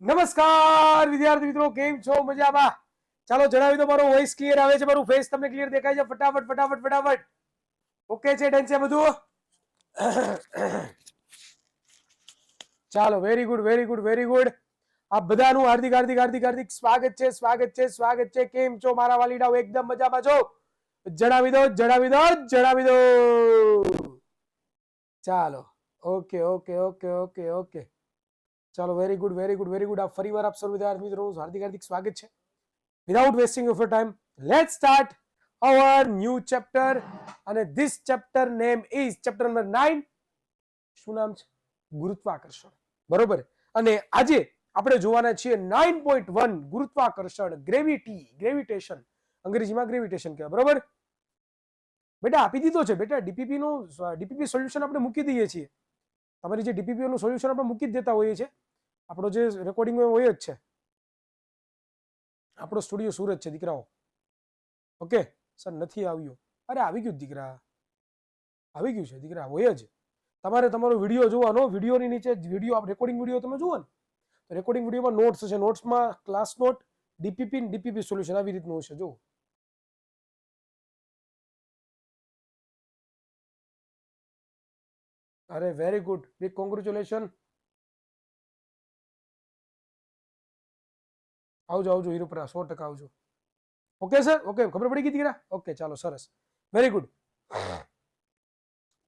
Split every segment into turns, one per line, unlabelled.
નમસ્કાર વિદ્યાર્થી મિત્રો, કેમ છો? મજામાં? ચાલો જણાવી દો, મારો વોઇસ ક્લિયર આવે છે? મારું ફેસ તમને ક્લિયર દેખાય છે? ફટાફટ ફટાફટ ફટાફટ. ઓકે છે? ડન છે બધું? ચાલો, very good very good very good. આપ બધાનું હાર્દિક હાર્દિક હાર્દિક હાર્દિક સ્વાગત છે સ્વાગત છે સ્વાગત છે. કેમ છો મારા વાલીડાઓ? એકદમ મજામાં છો? જણાવી દો જણાવી દો જણાવી દો. ચાલો, okay okay okay okay okay. ચાલો, very good very good very good. આપ ફરીવાર આપ સર્વ વિદ્યાર્થી મિત્રોનું હાર્દિક હાર્દિક સ્વાગત છે. Without wasting of time, let's start our new chapter. અને this chapter name is chapter number 9. શું નામ છે? ગુરુત્વાકર્ષણ. બરોબર. અને આજે આપણે જોવાના છીએ 9.1 ગુરુત્વાકર્ષણ, ગ્રેવિટી, ગ્રેવિટેશન. અંગ્રેજીમાં ગ્રેવિટેશન કહેવાય. બરોબર બેટા, આપી દીધો છે બેટા. ડીપીપી સોલ્યુશન આપણે મૂકી દઈએ છીએ. તમારી જે ડીપીપી નું સોલ્યુશન આપણે મૂકી જ દેતા હોઈએ છીએ. આપણો જે રેકોર્ડિંગ હોય જ છે. આપણો સ્ટુડિયો સુરત છે દીકરાઓ. ઓકે સર, નથી આવ્યું. અરે આવી ગયું દીકરા, આવી ગયું છે દીકરા, હોય જ. તમારે તમારો વિડીયો જોવાનો. વિડીયોની નીચે વિડીયો રેકોર્ડિંગ વિડીયો તમે જુઓ ને, તો રેકોર્ડિંગ વિડીયોમાં નોટ્સ છે. નોટ્સમાં ક્લાસ નોટ, ડીપીપી સોલ્યુશન આવી રીતનું હશે. જો અરે વેરી ગુડ, બિગ કોંગ્રેચ્યુલેશન. આવજો આવજો હીરુપરા, 100% આવજો. ઓકે સર, ઓકે, ખબર પડી ગઈ દીકરા? ઓકે ચાલો, સરસ, વેરી ગુડ.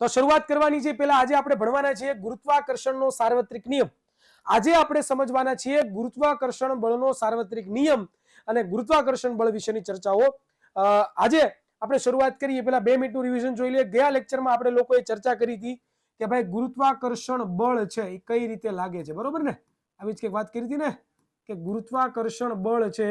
તો શરૂઆત કરવાની છે પહેલા આજે આપણે ભણવાના છીએ ગુરુત્વાકર્ષણનો સાર્વત્રિક નિયમ. આજે આપણે સમજવાના છીએ ગુરુત્વાકર્ષણ બળનો સાર્વત્રિક નિયમ અને ગુરુત્વાકર્ષણ બળ વિશેની ચર્ચાઓ. આજે આપણે શરૂઆત કરીએ પહેલા 2 મિનિટનું રિવિઝન જોઈ લઈએ. ગયા લેક્ચરમાં આપણે લોકોએ ચર્ચા કરી હતી કે ભાઈ ગુરુત્વાકર્ષણ બળ છે એ કઈ રીતે લાગે છે. બરોબર ને? આવી જ કંઈક વાત કરી હતી ને, કે ગુરુત્વાકર્ષણ બળ છે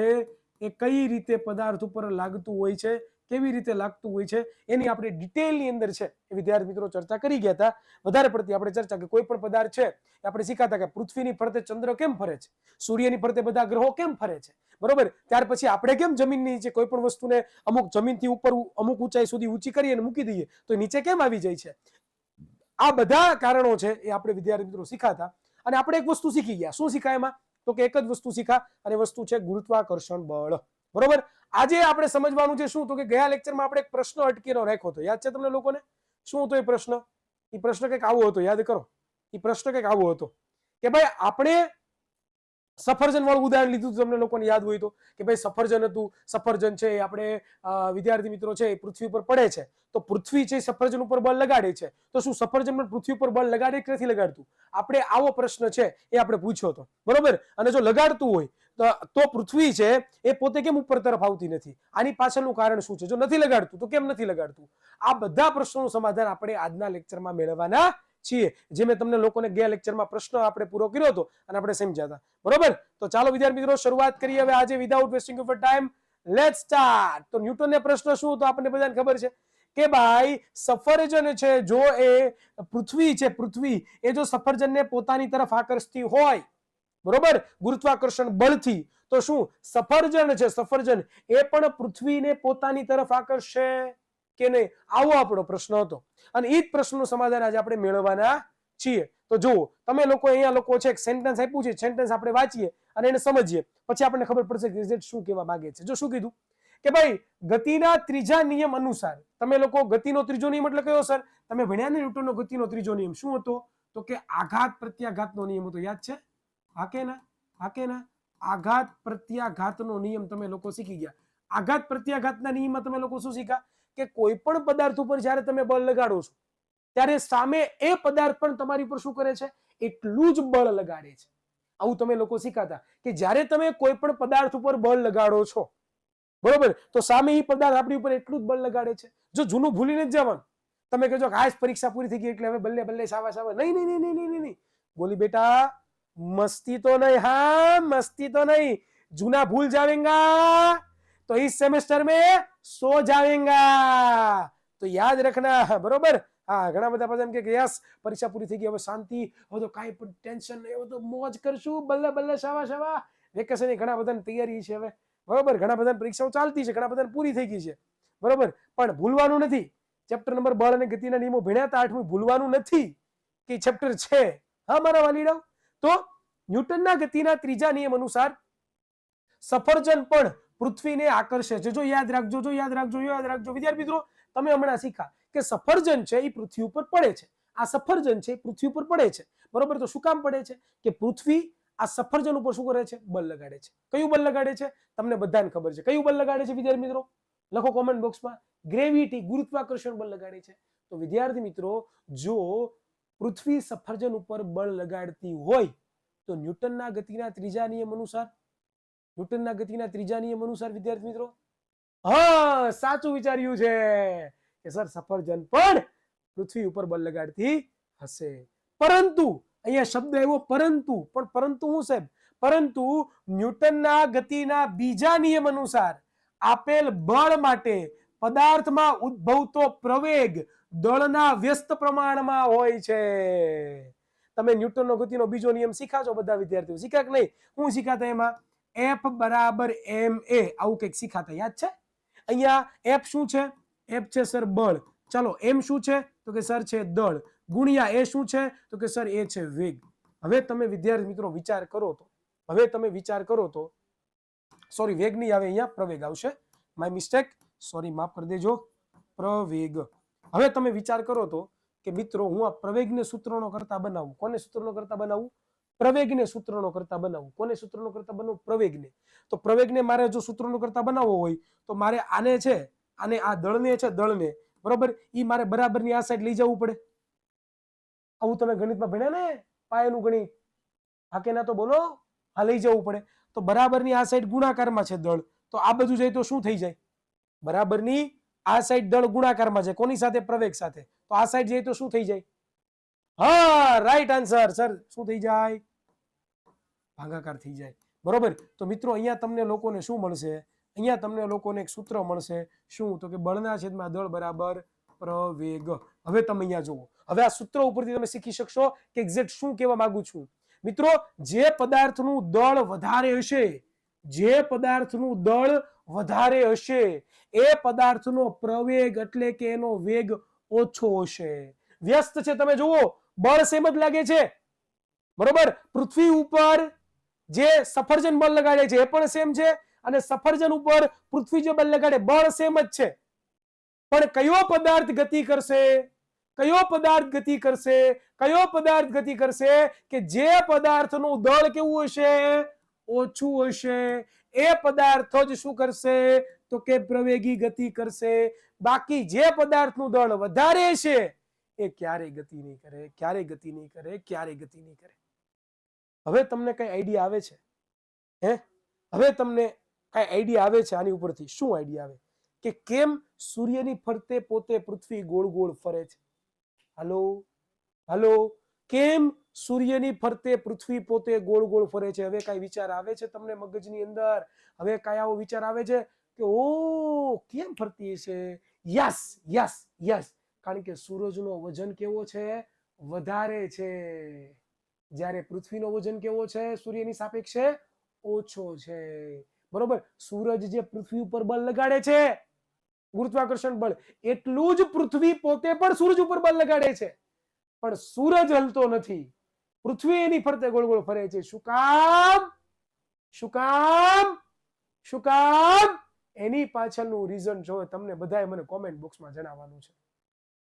એ કઈ રીતે પદાર્થ ઉપર લાગતું હોય છે, કેવી રીતે લાગતું હોય છે, એની આપણે ડિટેલની અંદર છે એ વિદ્યાર્થી મિત્રો ચર્ચા કરી ગયા હતા. વધારે પડતી આપણે ચર્ચા કે કોઈ પણ પદાર્થ છે એ આપણે શીખાતા કે પૃથ્વીની ફરતે ચંદ્ર કેમ ફરે છે, સૂર્યની ફરતે બધા ગ્રહો કેમ ફરે છે. બરોબર. ત્યાર પછી આપણે કેમ જમીનની નીચે કોઈ પણ વસ્તુને અમુક જમીનથી ઉપર અમુક ઊંચાઈ સુધી ઊંચી કરી અને મૂકી દઈએ તો નીચે કેમ આવી જાય છે. આ બધા કારણો છે એ આપણે વિદ્યાર્થી મિત્રો શીખાતા. અને આપણે એક વસ્તુ શીખી ગયા. શું શીખાય એમાં? તો કે એક જ વસ્તુ શીખા, અને વસ્તુ છે ગુરુત્વાકર્ષણ બળ. બરોબર. આજે આપણે સમજવાનું છે શું? તો કે ગયા લેક્ચરમાં આપણે એક પ્રશ્ન અટકેલો રાખ્યો હતો. યાદ છે તમને લોકોને? શું હતો એ પ્રશ્ન? એ પ્રશ્ન કંઈક આવો હતો, યાદ કરો. એ પ્રશ્ન કંઈક આવો હતો કે ભાઈ આપણે સફરજન વાળું ઉદાહરણ લીધું તમને લોકોને યાદ હોય તો, કે ભાઈ સફરજન હતું. સફરજન છે આપણે વિદ્યાર્થી મિત્રો છે પૃથ્વી ઉપર પડે છે, તો પૃથ્વી છે સફરજન ઉપર બળ લગાડે છે. તો શું સફરજન પણ પૃથ્વી ઉપર બળ લગાડે કે નથી લગાડતું? આપણે આવો પ્રશ્ન છે એ આપણે પૂછ્યો હતો. બરોબર. અને જો લગાડતું હોય તો પૃથ્વી છે એ પોતે કેમ ઉપર તરફ આવતી નથી? આની પાછળનું કારણ શું છે? જો નથી લગાડતું તો કેમ નથી લગાડતું? આ બધા પ્રશ્નોનું સમાધાન આપણે આજના લેક્ચરમાં મેળવવાના છીએ. જે મેં તમને લોકોને ગયા લેક્ચરમાં પ્રશ્ન આપણે પૂરો કર્યો હતો અને આપણે સમજ્યા હતા. બરોબર. તો ચાલો વિદ્યાર્થી મિત્રો શરૂઆત કરીએ હવે આજે without wasting of time. Let's start. તો ન્યૂટનનો પ્રશ્ન શું હતો આપણને બધાને ખબર છે કે ભાઈ સફરજન છે જો એ પૃથ્વી છે, પૃથ્વી એ જો સફરજનને પોતાની તરફ આકર્ષતી હોય, બરોબર, ગુરુત્વાકર્ષણ બળથી, તો શું સફરજન છે સફરજન એ પણ પૃથ્વીને પોતાની તરફ આકર્ષે કે નહીં? આવો આપણો પ્રશ્ન હતો. અને એ જ પ્રશ્નનું સમાધાન આજે આપણે મેળવવાના છીએ. તો જુઓ તમે લોકો, અહીંયા લોકો છે સેન્ટેન્સ આપ્યું છે, સેન્ટેન્સ આપણે વાંચીએ અને એને સમજીએ, પછી આપણને ખબર પડશે કે રિઝલ્ટ શું કહેવા માંગે છે. જો શું કીધું કે ભાઈ ગતિના ત્રીજા નિયમ અનુસાર, તમે લોકો ગતિનો ત્રીજો નિયમ એટલે કયો સર? તમે ભણ્યા ને ન્યૂટનનો ગતિનો ત્રીજો નિયમ. શું હતો? તો કે આઘાત પ્રત્યાઘાતનો નિયમ હતો. યાદ છે? હા કે ના? હા કે ના? આઘાત પ્રત્યાઘાતનો નિયમ તમે લોકો શીખી ગયા. આઘાત પ્રત્યાઘાતના નિયમમાં તમે લોકો શું શીખ્યા? કે કોઈ પણ પદાર્થ ઉપર જ્યારે તમે બળ લગાડો છો ત્યારે સામે એ પદાર્થ પણ તમારી ઉપર શું કરે છે? એટલું જ બળ લગાડે છે. આવું તમે લોકો શીખાતા કે જ્યારે તમે કોઈ પણ પદાર્થ ઉપર બળ લગાડો છો, બરોબર, તો સામે એ પદાર્થ આપણી ઉપર એટલું જ બળ લગાડે છે. જો જૂનું ભૂલીને જ જવાનું. તમે કહેજો કે આજ પરીક્ષા પૂરી થઈ ગઈ એટલે હવે બલ્લે બલ્લે શાબાશ શાબાશ. નહીં નહીં નહીં નહીં નહીં નહીં બોલી બેટા, મસ્તી તો નહીં. હા મસ્તી તો નહીં. જૂના ભૂલ जावेंगा तो इस सेमेस्टर में सो जावेंगा. तो याद रखना. बरोबर. હા, ઘણા બધા પછી એમ કે યસ પરીક્ષા પૂરી થઈ ગઈ હવે શાંતિ, હવે તો કાંઈ પણ ટેન્શન નહીં, હવે તો મોજ કરશું, બલ્લે બલ્લે શાબાશ શાબાશ. વેકેશનની ઘણા બધાની તૈયારી છે હવે. બરોબર. ઘણા બધાની પરીક્ષાઓ ચાલતી છે, ઘણા બધાની પૂરી થઈ ગઈ છે. બરોબર. પણ ભૂલવાનું નથી. ચેપ્ટર નંબર બળ અને ગતિના નિયમો ભણ્યા હતા 8મું. ભૂલવાનું નથી કે ચેપ્ટર છે. હા મારા વાલીડાઓ. તો ન્યૂટનના ગતિના ત્રીજા નિયમ અનુસાર સફરજન પણ પૃથ્વીને આકર્ષે છે. જો યાદ રાખજો, વિદ્યાર્થી મિત્રો, તમે હમણાં શીખા કે સફરજન છે એ પૃથ્વી ઉપર પડે છે. આ સફરજન છે પૃથ્વી ઉપર પડે છે, બરોબર. તો શું કામ પડે છે? કે પૃથ્વી આ સફરજન ઉપર શું કરે છે? બળ લગાડે છે. કયું બળ લગાડે છે? તમને બધાને ખબર છે કયું બળ લગાડે છે વિદ્યાર્થી મિત્રો? લખો કોમેન્ટ બોક્સમાં. ગ્રેવિટી, ગુરુત્વાકર્ષણ બળ લગાડે છે. તો વિદ્યાર્થી મિત્રો, જો પૃથ્વી સફરજન ઉપર બળ લગાડતી હોય તો ન્યૂટનના ગતિના ત્રીજા નિયમ અનુસાર વિદ્યાર્થી મિત્રો, હા, સાચું વિચાર્યું છે કે સર સફરજન પણ પૃથ્વી ઉપર બળ લગાડતી હશે. પરંતુ અહીંયા શબ્દ એવો પરંતુ, પણ પરંતુ શું સાહેબ? પરંતુ ન્યૂટનના ગતિના બીજા નિયમ અનુસાર આપેલ બળ માટે પદાર્થમાં ઉદ્ભવતો પ્રવેગ દળના વ્યસ્ત પ્રમાણમાં હોય છે. તમે ન્યૂટનનો ગતિનો બીજો નિયમ શીખાજો બધા વિદ્યાર્થીઓ? શીખ્યા કે નહીં? હું શીખાતા એમાં F બરાબર ma, આવું કંઈક શીખાતા, યાદ છે? અહીંયા F શું છે? F છે સર બળ. ચલો, m શું છે? તો કે સર છે દળ. ગુણ્યા એ શું છે? તો કે સર એ છે વેગ. હવે તમે વિદ્યાર્થી મિત્રો વિચાર કરો તો, સોરી, વેગ નહીં આવે, અહીંયા પ્રવેગ આવશે. માય મિસ્ટેક, સોરી, માફ કરી દેજો. પ્રવેગ. હવે તમે વિચાર કરો તો કે મિત્રો, હું આ પ્રવેગને સૂત્રનો કરતા બનાવું. કોને સૂત્રનો કરતા બનાવું? પ્રવેગને સૂત્રનો કરતા બનાવું. કોને સૂત્રનો કરતા બનાવું? પ્રવેગને. તો પ્રવેગને મારે જો સૂત્રનો કરતા બનાવવો હોય તો મારે આને છે, આને આ દળને છે, દળને, બરોબર, ઈ મારે બરાબરની આ સાઈડ લઈ જવું પડે. આવું તમે ગણિતમાં ભણ્યા ને, પાયાનું ગણિત? હા કે ના? તો બોલો. હા, લઈ જવું પડે. તો બરાબરની આ સાઈડ ગુણાકારમાં છે દળ, તો આ બધું જાય તો શું થઈ જાય? બરાબરની આ સાઈડ દળ ગુણાકારમાં છે. કોની સાથે? પ્રવેગ સાથે. તો આ સાઈડ જાય તો શું થઈ જાય? હા, રાઈટ આન્સર સર. શું થઈ જાય? ભાગાકાર થઈ જાય, બરોબર. તો મિત્રો, અહીંયા તમને લોકોને શું મળશે? અહીંયા તમને લોકોને એક સૂત્ર મળશે. શું? તો કે બળના છેદમાં દળ બરાબર પ્રવેગ. હવે તમે અહીંયા જુઓ, હવે આ સૂત્ર ઉપરથી તમે શીખી શકશો કે એક્ઝેક્ટ શું કહેવા માંગુ છું. મિત્રો, જે પદાર્થનું દળ વધારે હશે એ પદાર્થનો પ્રવેગ એટલે કે એનો વેગ ઓછો હશે. વ્યસ્ત છે, તમે જુઓ, બળ સેમ જ લાગે છે, બરોબર. પૃથ્વી ઉપર જે સફરજન બળ લગાડે છે એ પણ સેમ છે, અને સફરજન ઉપર પૃથ્વી જે બળ લગાડે બળ સેમ જ છે. પણ કયો પદાર્થ ગતિ કરશે કે જે પદાર્થનું દળ કેવું હશે? ઓછું હશે. એ પદાર્થ જ શું કરશે? તો કે પ્રવેગી ગતિ કરશે. બાકી જે પદાર્થનું દળ વધારે છે એ ક્યારેય ગતિ નહીં કરે. હવે તમને કઈ આઈડિયા આવે છે? હવે તમને કઈ આઈડિયા આવે છે આની ઉપરથી? શું આઈડિયા આવે કે કેમ સૂર્યની ફરતે પોતે પૃથ્વી ગોળ ગોળ ફરે છે? હાલો, કેમ સૂર્યની ફરતે પૃથ્વી પોતે ગોળ ગોળ ફરે છે? હવે કઈ વિચાર આવે છે તમને મગજની અંદર? હવે કઈ આવો વિચાર આવે છે કે ઓ, કેમ ફરતી હશે? યસ, કારણ કે સૂરજનો વજન કેવો છે? વધારે છે. જ્યારે પૃથ્વીનો વજન કેવો છે? સૂર્યની સાપેક્ષે ઓછો છે, બરોબર. સૂરજ જે પૃથ્વી ઉપર બળ લગાડે છે, ગુરુત્વાકર્ષણ બળ, એટલું જ પૃથ્વી પોતે પણ સૂરજ ઉપર બળ લગાડે છે. પણ સૂરજ હલતો નથી, પૃથ્વી એની ફરતે ગોળ ગોળ ફરે છે. શું કામ? એની પાછળનું રીઝન જો તમને બધાએ મને કોમેન્ટ બોક્સમાં જણાવવાનું છે.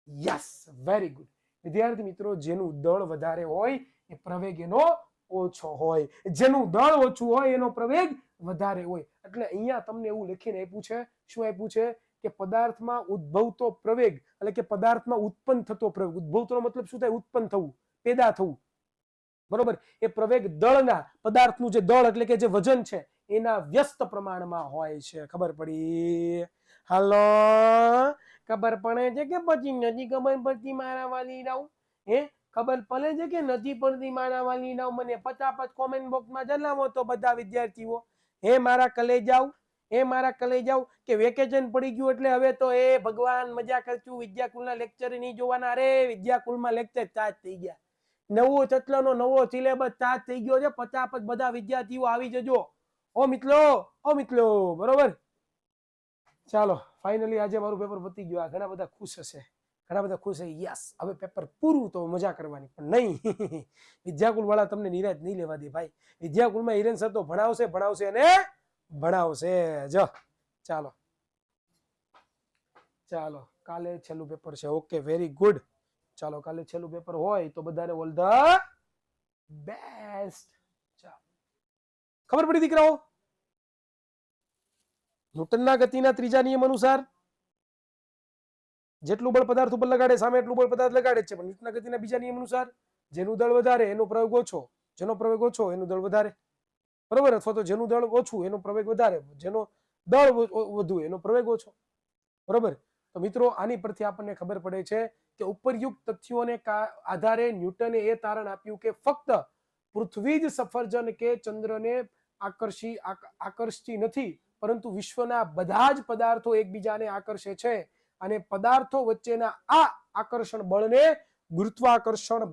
Yes, very good. વિદ્યાર્થી મિત્રો, જેનું દળ વધારે હોય એ પ્રવેગ એનો ઓછો હોય, જેનું દળ ઓછું હોય એનો પ્રવેગ વધારે હોય. એટલે અહીંયા તમને એવું લખીને આપ્યું છે. શું આપ્યું છે? કે પદાર્થમાં ઉદ્ભવતો પ્રવેગ એટલે કે પદાર્થમાં ઉત્પન્ન થતો પ્રવેગ. ઉદ્ભવતો મતલબ શું થાય? ઉત્પન્ન થવું, પેદા થવું, બરોબર. એ પ્રવેગ દળના, પદાર્થનું જે દળ એટલે કે જે વજન છે એના વ્યસ્ત પ્રમાણમાં હોય છે. ખબર પડી? હાલો, ખબર પડે છે કે પછી નથી ખબર પડતી મારા વાલીડાઓ? ખબર પડે છે કે નથી પડતી મારા વાલીડાઓ? મને ફટાફટ કોમેન્ટ બોક્સમાં જણાવો તો બધા વિદ્યાર્થીઓ. મારા કલેજાઓ કે વેકેશન પડી ગયું એટલે હવે તો ભગવાન મજા કરશું, વિદ્યાકુલના લેક્ચર નહીં જોવાના. અરે વિદ્યાકુલમાં લેક્ચર ચાર્જ થઈ ગયા, નવો ચટલાનો નવો સિલેબસ ચાર્જ થઈ ગયો છે. ફટાફટ બધા વિદ્યાર્થીઓ આવી જજો. ઓ મિત્રો, બરોબર. ચાલો, ફાઇનલી આજે મારું પેપર પતી ગયું. ઘણા બધા ખુશ હશે. ઘણા બધા ખુશ છે, યસ હવે પેપર પૂરું તો મજા કરવાની, પણ નહીં. વિદ્યાકુલ વાળા તમને નિરાશ નહીં લેવા દે ભાઈ. વિદ્યાકુલમાં હિરેન સર તો ભણાવશે ભણાવશે અને ભણાવશે જ. ચાલો ચાલો કાલે છેલ્લું પેપર છે. Okay very good. ચાલો કાલે છેલ્લું પેપર હોય તો બધાને ઓલ ધ બેસ્ટ. ખબર પડી દીકરાઓ? ન્યૂટનના ગતિના ત્રીજા નિયમ અનુસાર જેટલું બળ પદાર્થ ઉપર લગાડે સામે એટલું બળ પદાર્થ લગાડે છે, પણ ન્યૂટનના ગતિના બીજા નિયમ અનુસાર જેનું દળ વધારે એનો પ્રયોગ ઓછો, જેનો પ્રવેગ ઓછો એનું દળ વધારે, બરોબર? અથવા તો જેનું દળ ઓછું એનો પ્રવેગ વધારે, જેનો દળ વધુ એનો પ્રવેગ ઓછો, બરોબર? તો મિત્રો આની પરથી આપણને ખબર પડે છે કે ઉપરયુક્ત તથ્યોને આધારે ન્યૂટને એ તારણ આપ્યું કે ફક્ત પૃથ્વી જ સફરજન કે ચંદ્રને આકર્ષતી નથી, પરંતુ વિશ્વના બધા જ પદાર્થો એકબીજાને આકર્ષે છે, અને પદાર્થો વચ્ચેના આ આકર્ષણ બળને ગુરુત્વાકર્ષણ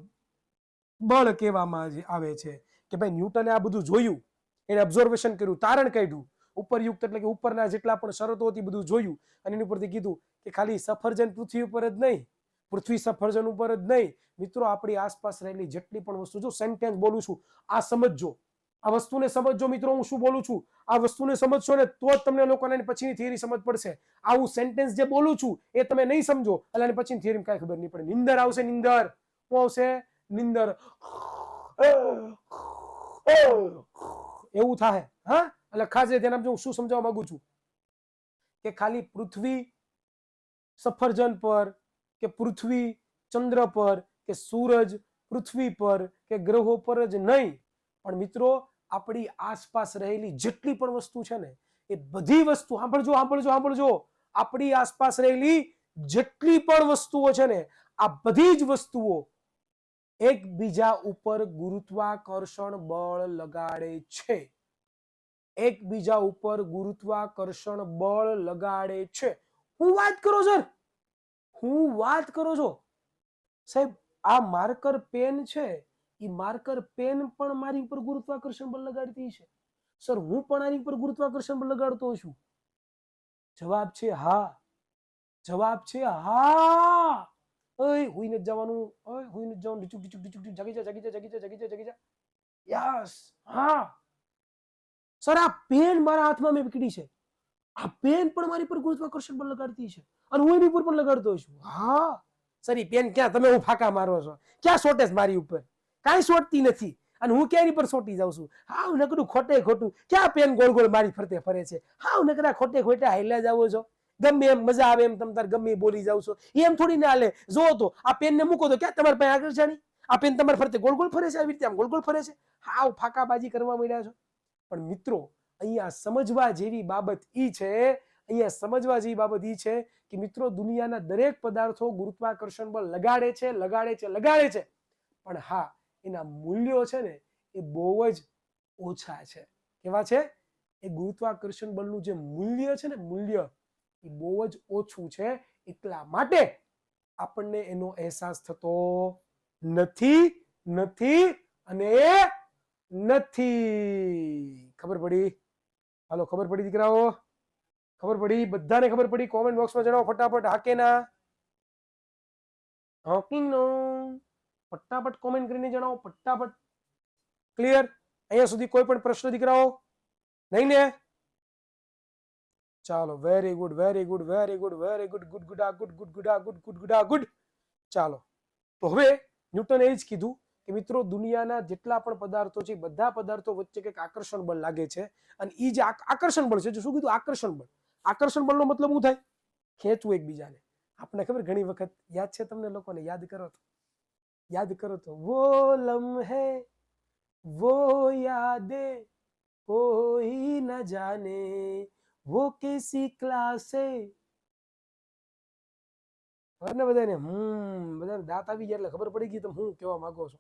બળ કહેવામાં આવે છે. કે ભાઈ ન્યૂટને આ બધું જોયું, એને ઓબ્ઝર્વેશન કર્યું, તારણ કાઢ્યું. ઉપરયુક્ત એટલે કે ઉપરના જેટલા પણ શરતો હતી બધું જોયું, અને એની ઉપરથી કીધું કે ખાલી સફરજન પૃથ્વી ઉપર જ નહીં, પૃથ્વી સફરજન ઉપર જ નહીં, મિત્રો આપણી આસપાસ રહેલી જેટલી પણ વસ્તુ, જો સેન્ટેન્સ બોલું છું આ સમજજો, આ વસ્તુને સમજજો મિત્રો, હું શું બોલું છું આ વસ્તુને સમજશો ને તો જ તમને લોકોને પછીની થિયરી સમજ પડશે. આ હું સેન્ટેન્સ જે બોલું છું એ તમે નહીં સમજો એટલે પછીની થિયરી કાંઈ ખબર નહીં પડે. નિંદર આવશે, નિંદર. શું આવશે? નિંદર. એવું થાય. હા, એટલે ખાસ ધ્યાન આપજો. હું શું સમજાવવા માંગુ છું કે ખાલી પૃથ્વી સફરજન પર કે પૃથ્વી ચંદ્ર પર કે સૂરજ પૃથ્વી પર કે ગ્રહો પર જ નહીં, પણ મિત્રો આપણી આસપાસ રહેલી જેટલી પણ વસ્તુ છે ને એ બધી વસ્તુ, સાંભળજો સાંભળજો સાંભળજો, આપણી આસપાસ રહેલી જેટલી પણ વસ્તુઓ છે ને આ બધી જ વસ્તુઓ એકબીજા ઉપર ગુરુત્વાકર્ષણ બળ લગાડે છે. એકબીજા ઉપર ગુરુત્વાકર્ષણ બળ લગાડે છે. હું વાત કરો સર, હું વાત કરો છો સાહેબ? આ માર્કર પેન છે, એ માર્કર પેન પણ મારી ઉપર ગુરુત્વાકર્ષણ બળ લગાડતી છે. સર હું પણ આની ઉપર ગુરુત્વાકર્ષણ બળ લગાડતો છું? જવાબ છે હા. જવાબ છે હા. ઓય હુઈને જવાનું, ઓય હુઈને જવાનું, ડીચુક ડીચુક ડીચુક જાગી જા જાગી જા જાગી જા જાગી જા જાગી જા. યસ હા સર, આ પેન મારા હાથમાં મેં પકડી છે, આ પેન પણ મારી પર ગુરુત્વાકર્ષણ બળ લગાડતી છે, અને હું એની ઉપર પણ લગાડતો છું. હા સર, એ પેન ક્યાં તમે હું ફાકા મારો છો? ક્યાં સોટેસ મારી ઉપર? કાંઈ સોટતી નથી, અને હું ક્યાંની પર સોટી જાઉં છું? હાવ નકરું ખોટે ખોટું. ક્યાં પેન ગોળ ગોળ મારી ફરતે ફરે છે? હાવ નકરા ખોટે ખોટા હાલ્યા જાવો છો. ગમે એમ મજા આવે એમ તમ તાર ગમે બોલી જાવ છો, એમ થોડી ના હાલે. જો તો આ પેન ને મૂકો તો ક્યાં તમારી પાસે આગળ જાણી? આ પેન તમારી ફરતે ગોળ ગોળ ફરે છે, આવી રીતે આમ ગોળ ગોળ ફરે છે. હાવ ફાકાબાજી કરવા માંડ્યા છો. પણ મિત્રો અહીંયા સમજવા જેવી બાબત ઈ છે, અહીંયા સમજવા જેવી બાબત ઈ છે કે મિત્રો દુનિયાના દરેક પદાર્થો ગુરુત્વાકર્ષણ બળ લગાડે છે લગાડે છે લગાડે છે, પણ હા એના મૂલ્યો છે ને એ બહુ જ ઓછા છે. કેવા છે? એ ગુરુત્વાકર્ષણ બળનું જે મૂલ્ય છે ને, મૂલ્ય એ બહુ જ ઓછું છે. એટલા માટે આપણને એનો અહેસાસ થતો નથી નથી અને નથી. ખબર પડી? હાલો, ખબર પડી દીકરાઓ? ખબર પડી? બધાને ખબર પડી? કોમેન્ટ બોક્સમાં જણાવો ફટાફટ. હા કે ના? હોકિંગ નો ફટાફટ કોમેન્ટ કરીને જણાવો ફટાફટ. ક્લિયર? અહીંયા સુધી કોઈ પણ પ્રશ્ન દીકરાઓ નહીં ને? ચાલો, very good very good very good very good good good આ ગુડ ગુડ ગુડ આ ગુડ ગુડ ગુડ આ ગુડ. ચાલો, તો હવે ન્યૂટને એ જ કીધું કે મિત્રો દુનિયાના જેટલા પણ પદાર્થો છે બધા પદાર્થો વચ્ચે કંઈક આકર્ષણ બળ લાગે છે, અને એ જે આકર્ષણ બળ છે, શું કીધું? આકર્ષણ બળ. આકર્ષણ બળનો મતલબ શું થાય? ખેંચવું એકબીજાને. આપણે ખબર ઘણી વખત યાદ છે તમને લોકોને? યાદ કરો તો વો લમ્હે વો યાદે કોઈ ન જાને वो कैसी क्लास है. બધાને બધાને દાંત આવી ગયા એટલે ખબર પડી ગઈ તમે હું કેવા માંગો છો.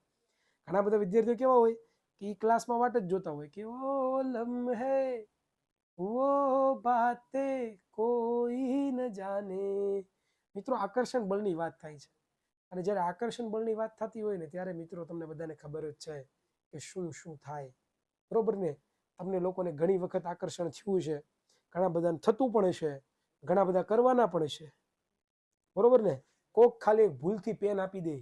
ઘણા બધા વિદ્યાર્થીઓ કેવા હોય કે ક્લાસમાં વાટ જ જોતા હોય કે ઓ લમ્હે વો બાતે કોઈ ન જાને. મિત્રો આકર્ષણ બળની વાત થાય છે, અને જ્યારે આકર્ષણ બળની વાત થતી હોય ને ત્યારે મિત્રો તમને બધાને ખબર જ છે કે શું શું થાય, બરોબર ને? તમને લોકોને ઘણી વખત આકર્ષણ થયું છે, ઘણા બધાને થતું પણ હશે, ઘણા બધા કરવાના પણ હશે, બરોબર ને? કોક ખાલી એક ભૂલથી પેન આપી દે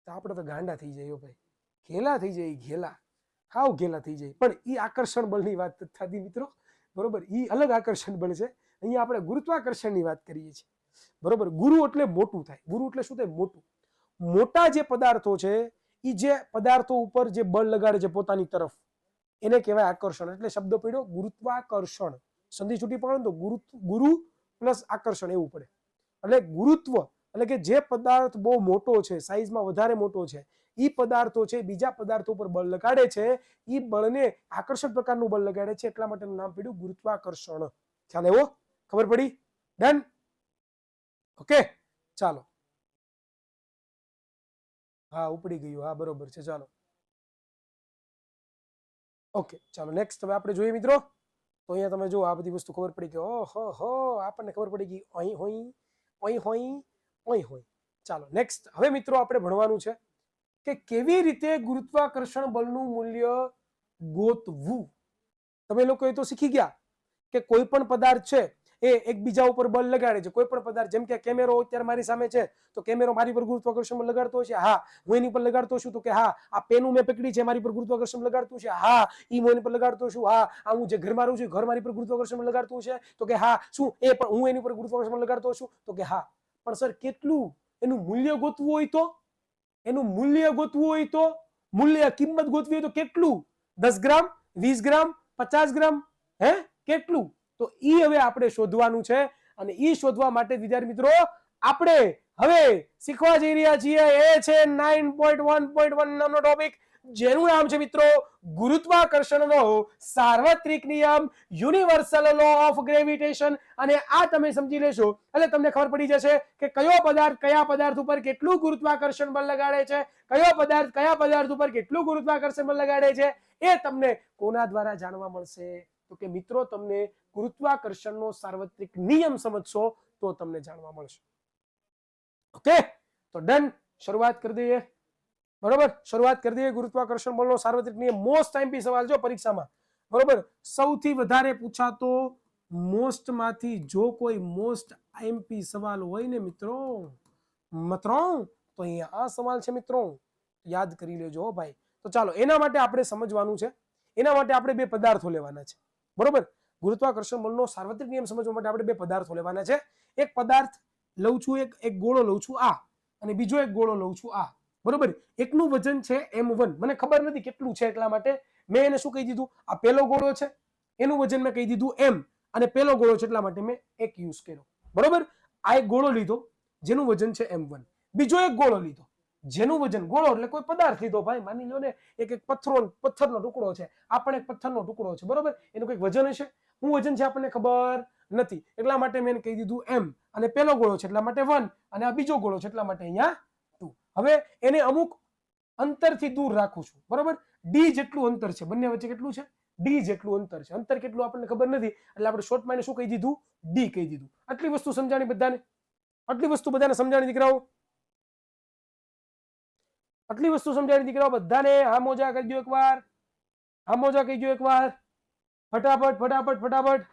તો આપણે તો ગાંડા થઈ જાય ભાઈ, ઘેલા થઈ જાય, ઘેલા, હાવ ઘેલા થઈ જાય. પણ એ આકર્ષણ બળની વાત થતી મિત્રો, બરોબર, એ અલગ આકર્ષણ બળ છે. અહીંયા આપણે ગુરુત્વાકર્ષણની વાત કરીએ છીએ, બરોબર. ગુરુ એટલે મોટું થાય, ગુરુ એટલે શું થાય? મોટું. મોટા જે પદાર્થો છે એ જે પદાર્થો ઉપર જે બળ લગાડે છે પોતાની તરફ એને કહેવાય આકર્ષણ. એટલે શબ્દ પડ્યો ગુરુત્વાકર્ષણ, સંધિ છૂટી પડે તો ગુરુ પ્લસ આકર્ષણ એવું પડે. એટલે ગુરુત્વ એટલે કે જે પદાર્થ બહુ મોટો છે, સાઈઝમાં વધારે મોટો છે, એ પદાર્થો છે બીજા પદાર્થો પર બળ લગાડે છે, એ બળને આકર્ષણ પ્રકારનું બળ લગાડે છે, એટલા માટેનું નામ પડ્યું ગુરુત્વાકર્ષણ. ખ્યાલ આવ્યો? ખબર પડી? ડન? ઓકે, ચાલો. હા, ઉપડી ગયું. હા, બરોબર છે. ચાલો, ઓકે, ચાલો નેક્સ્ટ હવે આપણે જોઈએ મિત્રો. તો અહીંયા તમે જો આ બધી વસ્તુ ખબર પડી કે ઓહો હો, આપણને ખબર પડી ગઈ અહીં હોય, અહીં હોય, અહીં હોય. ચાલો નેક્સ્ટ. હવે મિત્રો આપણે ભણવાનું છે કે કેવી રીતે ગુરુત્વાકર્ષણ બળનું મૂલ્ય ગોતવું. તમે લોકો એ તો શીખી ગયા કે કોઈ પણ પદાર્થ છે એ એકબીજા ઉપર બળ લગાડે છે. કોઈ પણ પદાર્થ, જેમ કે કેમેરો અત્યારે મારી સામે છે તો કેમેરો મારી પર ગુરુત્વાકર્ષણ બળ લગાડતો છે. હા, હું એની પર લગાડતો છું તો કે હા. આ પેનું મેં પકડી છે, મારી પર ગુરુત્વાકર્ષણ લગાડતું છે. હા, ઈ હું એની પર લગાડતો છું. હા, આ હું જે ઘરમાં રહું છું, ઘર મારી પર ગુરુત્વાકર્ષણ બળ લગાડતું છે તો કે હા. શું એ પણ હું એની પર ગુરુત્વાકર્ષણ બળ લગાડતો છું તો કે હા. પણ સર કેટલું એનું મૂલ્ય ગોતવું હોય તો, એનું મૂલ્ય ગોતવું હોય તો, મૂલ્ય કિંમત ગોતવી હોય તો કેટલું? 10 ગ્રામ, 20 ગ્રામ, 50 ગ્રામ, હે કેટલું? તો ઈ હવે આપણે શોધવાનું છે. અને ઈ શોધવા માટે વિદ્યાર્થી મિત્રો આપણે હવે શીખવા જઈ રહ્યા છીએ એ છે 9.1.1 નામનો ટોપિક, જેનું નામ છે મિત્રો ગુરુત્વાકર્ષણનો સાર્વત્રિક નિયમ, યુનિવર્સલ લો ઓફ ગ્રેવિટેશન. અને આ તમે સમજી લેશો એટલે તમને ખબર પડી જશે કે કયો પદાર્થ કયા પદાર્થ ઉપર કેટલું ગુરુત્વાકર્ષણ બળ લગાડે છે, કયો પદાર્થ કયા પદાર્થ ઉપર કેટલું ગુરુત્વાકર્ષણ બળ લગાડે છે. એ તમને કોના દ્વારા જાણવા મળશે? તો કે મિત્રો તમને ગુરુત્વાકર્ષણનો સાર્વત્રિક નિયમ સમજશો તો તમને જાણવા મળશે. ઓકે, તો ડન. શરૂઆત કરી દઈએ, બરોબર. શરૂઆત કરી દઈએ. ગુરુત્વાકર્ષણ બળનો સાર્વત્રિક નિયમ મોસ્ટ આઈએમપી સવાલ જો પરીક્ષામાં, બરોબર. સૌથી વધારે પૂછાતો મોસ્ટ માંથી જો કોઈ મોસ્ટ આઈએમપી સવાલ હોય ને મિત્રો તો અહીંયા આ સવાલ છે મિત્રો, યાદ કરી લેજો ભાઈ. તો ચાલો એના માટે આપણે સમજવાનું છે. એના માટે આપણે બે પદાર્થો લેવાના છે, બરોબર. ગુરુત્વાકર્ષણ બળનો સાર્વત્રિક નિયમ સમજવા માટે આપણે બે પદાર્થો લેવાના છે. એક પદાર્થ લઉં છું, એક ગોળો લઉં છું આ, અને બીજો એક ગોળો લઉં છું આ, બરોબર. એકનું વજન છે m1, મને ખબર નથી કેટલું છે એટલા માટે મેં એને શું કહી દીધું, આ પહેલો ગોળો છે એનું વજન મેં કહી દીધું m, અને પહેલો ગોળો છે એટલા માટે મેં એક યુઝ કર્યો, બરોબર. આ એક ગોળો લીધો જેનું વજન છે m1, બીજો એક ગોળો લીધો જેનું વજન, ગોળો એટલે કોઈ પદાર્થ લીધો ભાઈ, માની લો ને એક પથ્થરનો ટુકડો છે, આ પણ એક પથ્થરનો ટુકડો છે, બરોબર. એનું કંઈક વજન હશે, શું વજન છે આપણને ખબર નથી, એટલા માટે મેં કહી દીધું m, અને પહેલો ગોળો છે એટલા માટે 1, અને આ બીજો ગોળો છે એટલા માટે અહીંયા 2. હવે એને અમુક અંતરથી દૂર રાખું છું, બરોબર. d જેટલું અંતર છે બંને વચ્ચે, કેટલું છે? d જેટલું અંતર છે. અંતર કેટલું આપણને ખબર નથી એટલે આપણે શોર્ટમાં એને શું કહી દીધું? d કહી દીધું. આટલી વસ્તુ સમજાણી બધાને? આટલી વસ્તુ બધાને સમજાણી દીકરાઓ? આટલી વસ્તુ સમજાવી દીકરાઓ બધાને? હા મોજા કરી દો એકવાર, હા મોજા કહી દો એકવાર, ફટાફટ ફટાફટ ફટાફટ.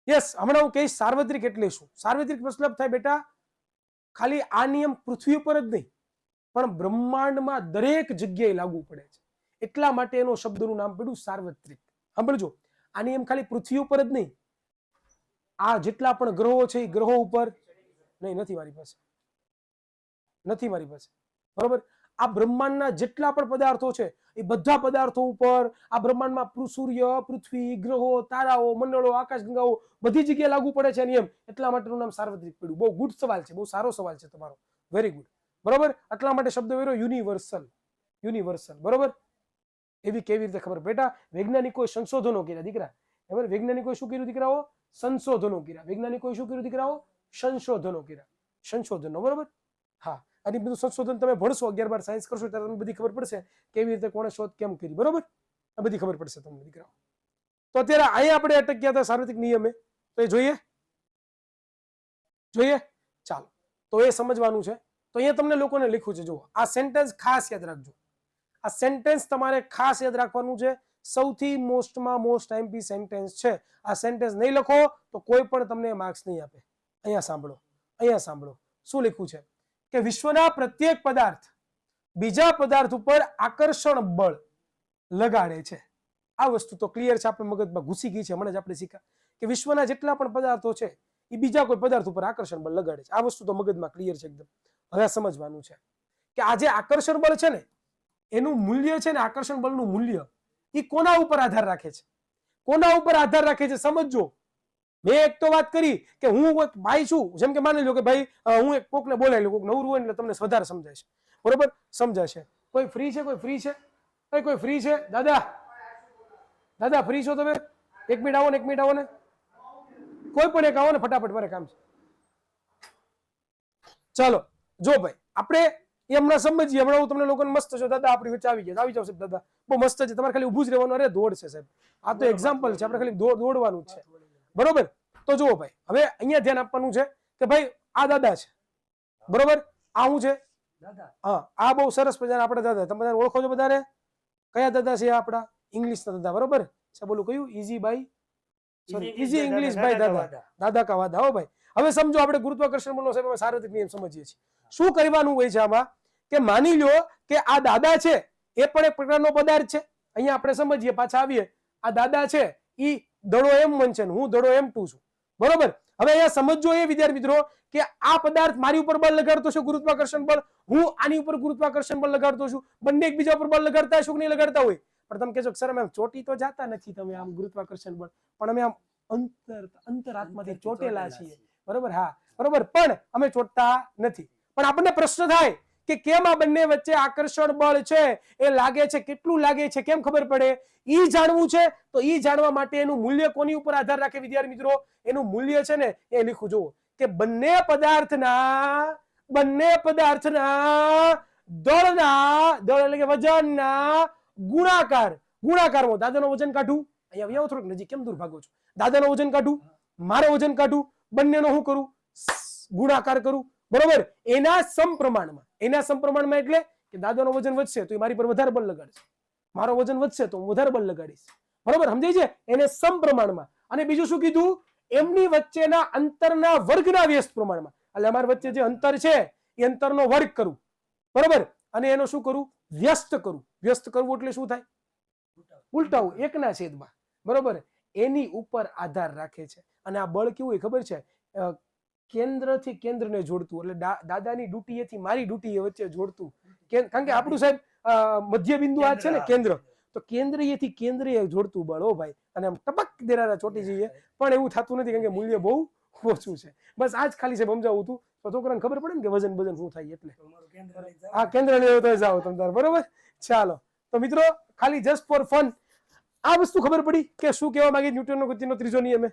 યસ, હમણાં હું કહીશ સાર્વત્રિક એટલે શું. સાર્વત્રિક મતલબ થાય બેટા ખાલી આ નિયમ પૃથ્વી પર જ નહીં પણ બ્રહ્માંડમાં દરેક જગ્યાએ લાગુ પડે છે, એટલા માટે એનો શબ્દનું નામ પડ્યું સાર્વત્રિક. સાંભળજો, આ નિયમ ખાલી પૃથ્વી ઉપર જ નહીં, આ જેટલા પણ ગ્રહો છે એ ગ્રહો ઉપર નહીં, નથી મારી પાસે, નથી મારી પાસે, બરોબર. આ બ્રહ્માંડના જેટલા પણ પદાર્થો છે એ બધા પદાર્થો ઉપર, આ બ્રહ્માંડમાં સૂર્ય, પૃથ્વી, ગ્રહો, તારાઓ, મંડળો, આકાશગંગાઓ બધી જગ્યાએ લાગુ પડે છે નિયમ, એટલા માટેનું નામ સાર્વત્રિક પડ્યું. બહુ ગુડ સવાલ છે, બહુ સારો સવાલ છે તમારો, વેરી ગુડ, બરોબર. એટલા માટે શબ્દ વેરો યુનિવર્સલ, યુનિવર્સલ, બરોબર. એવી કેવી રીતે ખબર બેટા? વૈજ્ઞાનિકોએ સંશોધનો કર્યા દીકરા, બરાબર. વૈજ્ઞાનિકોએ શું કર્યું દીકરાઓ? સંશોધનો કર્યા. વૈજ્ઞાનિકોએ શું કર્યું દીકરાઓ? સંશોધનો કર્યા, સંશોધનો, બરોબર. હા, અને બધું સંશોધન તમે ભણશો, 11 બાર સાયન્સ કરશો ત્યારે તમને બધી ખબર પડશે કેવી રીતે કોણે શોધ કેમ કરી, બરોબર. આ બધી ખબર પડશે તમને દીકરાઓ. તો અત્યારે અહીંયા આપણે અટક્યા હતા સાર્વત્રિક નિયમે, તો એ જોઈએ, જોઈએ. ચાલો, તો એ સમજવાનું છે. તો અહીંયા તમને લોકોને લખ્યું છે, જુઓ આ સેન્ટેન્સ ખાસ યાદ રાખજો. આ સેન્ટેન્સ તમારે ખાસ યાદ રાખવાનું છે, સૌથી મોસ્ટમાં મોસ્ટ આઈએમપી સેન્ટેન્સ છે. આ સેન્ટેન્સ નહીં લખો તો કોઈ પણ તમને માર્ક્સ નહીં આપે. અહીંયા સાંભળો, અહીંયા સાંભળો, શું લખ્યું છે કે વિશ્વના પ્રત્યેક પદાર્થ બીજા પદાર્થ ઉપર આકર્ષણ બળ લગાડે છે. આ વસ્તુ તો ક્લિયર છે, આપણે મગજમાં ઘૂસી ગઈ છે. હમણાં જ આપણે શીખ્યા કે વિશ્વના જેટલા પણ પદાર્થો છે એ બીજા કોઈ પદાર્થ ઉપર આકર્ષણ બળ લગાડે છે. આ વસ્તુ તો મગજમાં ક્લિયર છે એકદમ. હવે સમજવાનું છે કે આ જે આકર્ષણ બળ છે ને એનું મૂલ્ય છે ને, આકર્ષણ બળનું મૂલ્ય એ કોના ઉપર આધાર રાખે છે? કોના ઉપર આધાર રાખે છે સમજજો. મેં એક તો વાત કરી કે હું એક ભાઈ છું, જેમ કે માની લો કે ભાઈ હું એક કોકને બોલાવી લઉં, કોક નવરું હોય એટલે તમને વધારે સમજાય છે, બરોબર? સમજાશે. કોઈ ફ્રી છે? કોઈ ફ્રી છે? કોઈ ફ્રી છે? દાદા દાદા ફ્રી છો તમે? 1 મિનિટ આવો ને, 1 મિનિટ આવો ને, કોઈ પણ એક આવો ને ફટાફટ, મારે કામ છે. ચાલો જો ભાઈ આપણે એ હમણાં સમજીએ. હમણાં હું તમને લોકોને મસ્ત છો દાદા આપણી વચ્ચે આવી જાવ સાહેબ. દાદા બહુ મસ્ત છે, તમારે ખાલી ઊભું જ રહેવાનું. અરે દોડ છે સાહેબ, આ તો એક્ઝામ્પલ છે, આપણે ખાલી દોડવાનું જ છે, બરોબર? તો જુઓ ભાઈ, હવે અહીંયા ધ્યાન આપવાનું છે કે ભાઈ આ દાદા છે, બરોબર? આ હું છે હા, આ બહુ સરસ મજાના આપણા દાદા. તમે બધા ઓળખો છો? બધાને કયા દાદા છે? આપણા ઇંગ્લિશના દાદા, બરોબર? સાહેબ બોલું કયું? ઈઝી ભાઈ, સોરી ઈઝી ઇંગ્લિશ ભાઈ દાદા, દાદા કા વાદા. હો ભાઈ, હવે સમજો આપણે ગુરુત્વાકર્ષણ બળનો સાહેબ સાર્વત્રિક નિયમ સમજીએ છીએ. શું કરવાનું હોય છે આમાં કે માની લો કે આ દાદા છે એ પણ એક પ્રકારનો પદાર્થ છે. અહીંયા આપણે સમજીએ, પાછા આવીએ. આ દાદા છે ઈ દડો M1 છે ને હું દડો M2 છું, બરોબર? હવે અહીંયા સમજો એ વિદ્યાર્થી મિત્રો કે આ પદાર્થ મારી ઉપર બળ લગાડતો છે ગુરુત્વાકર્ષણ બળ, હું આની ઉપર ગુરુત્વાકર્ષણ બળ લગાડતો છું. બંને એકબીજા ઉપર બળ લગાડતા હશો કે નહીં લગાડતા હોય? પણ તમે કહેશો સર અમે ચોટી તો જાતા નથી તમે આમ ગુરુત્વાકર્ષણ બળ, પણ અમે આમ અંતરાત્માથી ચોટેલા છીએ, બરોબર? હા બરોબર, પણ અમે ચોટતા નથી. પણ આપણને પ્રશ્ન થાય કે કેમ આ બંને વચ્ચે આકર્ષણ બળ છે એ લાગે છે, કેટલું લાગે છે, કેમ ખબર પડે? ઈ જાણવું છે. તો ઈ જાણવા માટે એનું મૂલ્ય કોની ઉપર આધાર રાખે વિદ્યાર્થી મિત્રો? એનું મૂલ્ય છે ને એ લીખું જુઓ કે બંને પદાર્થના દળના, દળ એટલે કે વજનના ગુણાકારમાં દાદાનું વજન કાઢું. અહીંયા આવ્યા થોડુંક નજીક, કેમ દૂર ભાગો છો? દાદાનું વજન કાઢું, મારું વજન કાઢું, બંનેનો હું કરું? ગુણાકાર કરું, બરોબર? એના સમપ્રમાણમાં એટલે કે દાદાનું વજન વધશે તો એ મારી પર વધારે બળ લગાડશે, મારો વજન વધશે તો હું વધારે બળ લગાડીશ, બરોબર? સમજાય છે? એને સમપ્રમાણમાં. અને બીજું શું કીધું? એમની વચ્ચેના અંતરના વર્ગના વ્યસ્ત પ્રમાણમાં. એટલે અમારી વચ્ચે જે અંતર છે એ અંતરનો વર્ગ કરું, બરોબર? અને એનો શું કરું? વ્યસ્ત કરું. વ્યસ્ત કરવું એટલે શું થાય? ઉલટાવું, 1 ના છેદમાં, બરોબર? એની ઉપર આધાર રાખે છે. અને આ બળ કેવું હોય ખબર છે? કેન્દ્રથી કેન્દ્રને જોડતું, એટલે દાદાની ડૂટીએથી મારી ડૂટીએ વચ્ચે જોડતું. કારણ કે આપણું સાહેબ મધ્ય બિંદુ આ છે ને કેન્દ્ર, તો કેન્દ્રીયથી કેન્દ્રીય જોડતું બળ. હો ભાઈ, અને આમ ટપક દેરારા ચોટી જઈએ, પણ એવું થતું નથી કારણ કે મૂલ્ય બહુ ઓછું છે. બસ આ જ ખાલી સાહેબ સમજાવું હતું, તો છોકરાને ખબર પડે ને કે વજન બજન શું થાય. એટલે આ કેન્દ્ર લેવો તો જાઓ તમે, બરોબર? ચાલો તો મિત્રો, ખાલી જસ્ટ ફોર ફન આ વસ્તુ ખબર પડી કે શું કહેવા માંગે ન્યૂટનનો ગતિનો ત્રીજો નિયમ.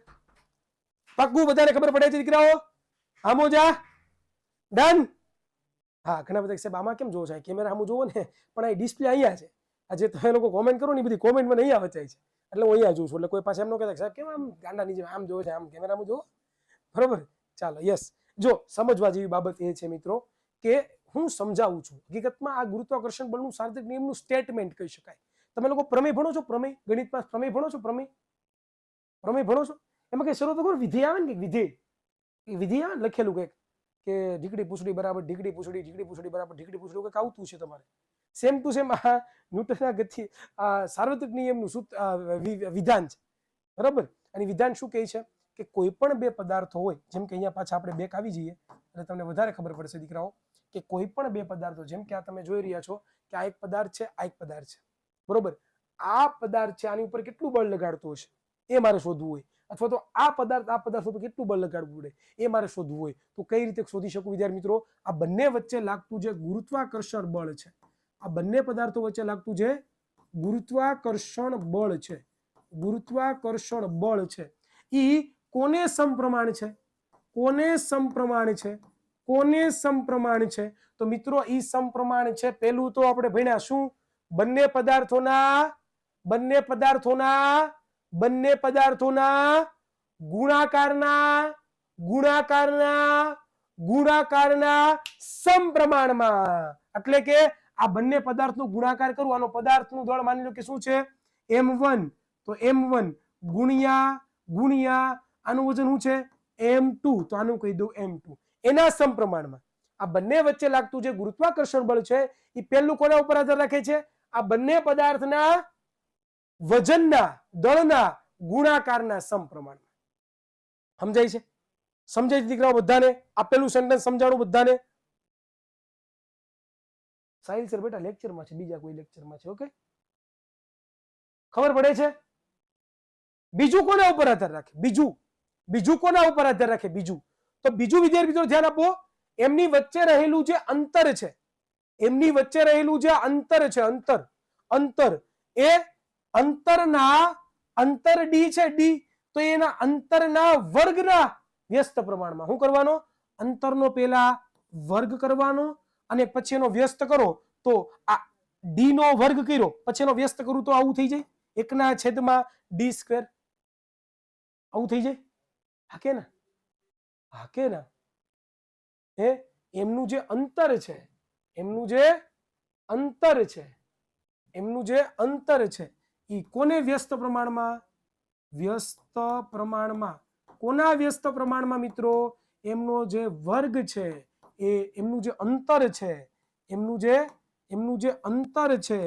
પાક્કું બધાને ખબર પડે છે દીકરાઓ? આમોજા ડન? હા, ઘણા બધા સાહેબ આમાં કેમ જોવો છે? કેમેરા આમ જોવો ને, પણ આ ડિસ્પ્લે અહીંયા છે. આજે તમે લોકો કોમેન્ટ કરો ને બધી કોમેન્ટ મને અહીંયા વચાય છે, એટલે હું અહીંયા જોઉં છું. એટલે કોઈ પાસે એમ ન કહેતા સાહેબ કેમ આમ ગાંડા નીચે આમ જોવો છે, આમ કેમેરામાં જોવો, બરોબર? ચાલો, યસ. જો સમજવા જેવી બાબત એ છે મિત્રો કે હું સમજાવું છું હકીકતમાં આ ગુરુત્વાકર્ષણ બળનું સાર્વત્રિક નિયમનું સ્ટેટમેન્ટ કહી શકાય. તમે લોકો પ્રમેય ભણો છો? પ્રમેય, ગણિતમાં પ્રમેય ભણો છો? પ્રમેય ભણો છો? એમાં કઈ શરૂઆત કરો વિધેય આવે ને, કે વિધેય આવે લખેલું કંઈક કે ઢીકડી પૂછડી બરાબર ઢીકડી પૂછડી, ઢીકડી પૂછડી બરાબર ઢીકડી પૂછડી, કંઈક આવતું છે તમારે. સેમ ટુ સેમ આ ન્યૂટનના ગતિ સાર્વત્રિક નિયમનું વિધાન છે, બરાબર? અને વિધાન શું કહે છે કે કોઈ પણ બે પદાર્થો હોય, જેમ કે અહીંયા પાછા આપણે બેક આવી જઈએ એટલે તમને વધારે ખબર પડશે દીકરાઓ કે કોઈ પણ બે પદાર્થો, જેમ કે આ તમે જોઈ રહ્યા છો કે આ એક પદાર્થ છે, આ એક પદાર્થ છે, બરોબર? આ પદાર્થ છે, આની ઉપર કેટલું બળ લગાડતું હશે એ મારે શોધવું હોય, અથવા તો આ પદાર્થ ઉપર કેટલું બળ લગાડવું પડે એ મારે શોધવું હોય, તો કઈ રીતે શોધી શકું વિદ્યાર્થી મિત્રો? આ બંને વચ્ચે લાગતું જે ગુરુત્વાકર્ષણ બળ છે, આ બંને પદાર્થો વચ્ચે લાગતું જે ગુરુત્વાકર્ષણ બળ છે, ગુરુત્વાકર્ષણ બળ છે, ઈ કોને સમપ્રમાણ છે? કોને સમપ્રમાણ છે? કોને સમપ્રમાણ છે? તો મિત્રો ઈ સમપ્રમાણ છે, પેલું તો આપણે ભણ્યા શું? બંને પદાર્થોના ગુણાકારના સમપ્રમાણમાં. એટલે કે આ બંને પદાર્થનો ગુણાકાર કરું, આનો પદાર્થનું દળ માની લો કે શું છે? M1, તો M1 ગુણ્યા આનું વજન શું છે? M2, તો આનું કહી દઉં M2. એના સમપ્રમાણમાં આ બંને વચ્ચે લાગતું જે ગુરુત્વાકર્ષણ બળ છે એ પહેલું કોના ઉપર આધાર રાખે છે? આ બંને પદાર્થના વજનના દળના ગુણાકારના સમપ્રમાણમાં. સમજાય છે? સમજાય છે દીકરાઓ બધાને? આપેલું સેન્ટેન્સ સમજાણું બધાને? સાહિલ સર બેટા લેક્ચરમાં છે, બીજા કોઈ લેક્ચરમાં છે. ઓકે, ખબર પડે છે? બીજું કોના ઉપર આધાર રાખે? બીજું કોના ઉપર આધાર રાખે? બીજું તો બીજું વિદ્યાર્થી મિત્રો ધ્યાન આપો, એમની વચ્ચે રહેલું જે અંતર છે, એમની વચ્ચે રહેલું જે અંતર છે, અંતર એ અંતરના અંતર ડી છે, ડી, તો એના અંતરના વર્ગના વ્યસ્ત પ્રમાણમાં શું કરવાનો? અંતરનો પેલા વર્ગ કરવાનો અને પછી એનો વ્યસ્ત કરો તો આ ડી નો વર્ગ કર્યો પછી એનો વ્યસ્ત કરું તો આવું થઈ જાય, 1/d². આવું થઈ જાય. હા કે ના? હા કે ના? એમનું જે અંતર છે, એમનું જે અંતર છે એ કોને વ્યસ્ત પ્રમાણમાં? વ્યસ્ત પ્રમાણમાં. કોના વ્યસ્ત પ્રમાણમાં મિત્રો? એમનો જે વર્ગ છે, એ એમનું જે અંતર છે, એમનું જે અંતર છે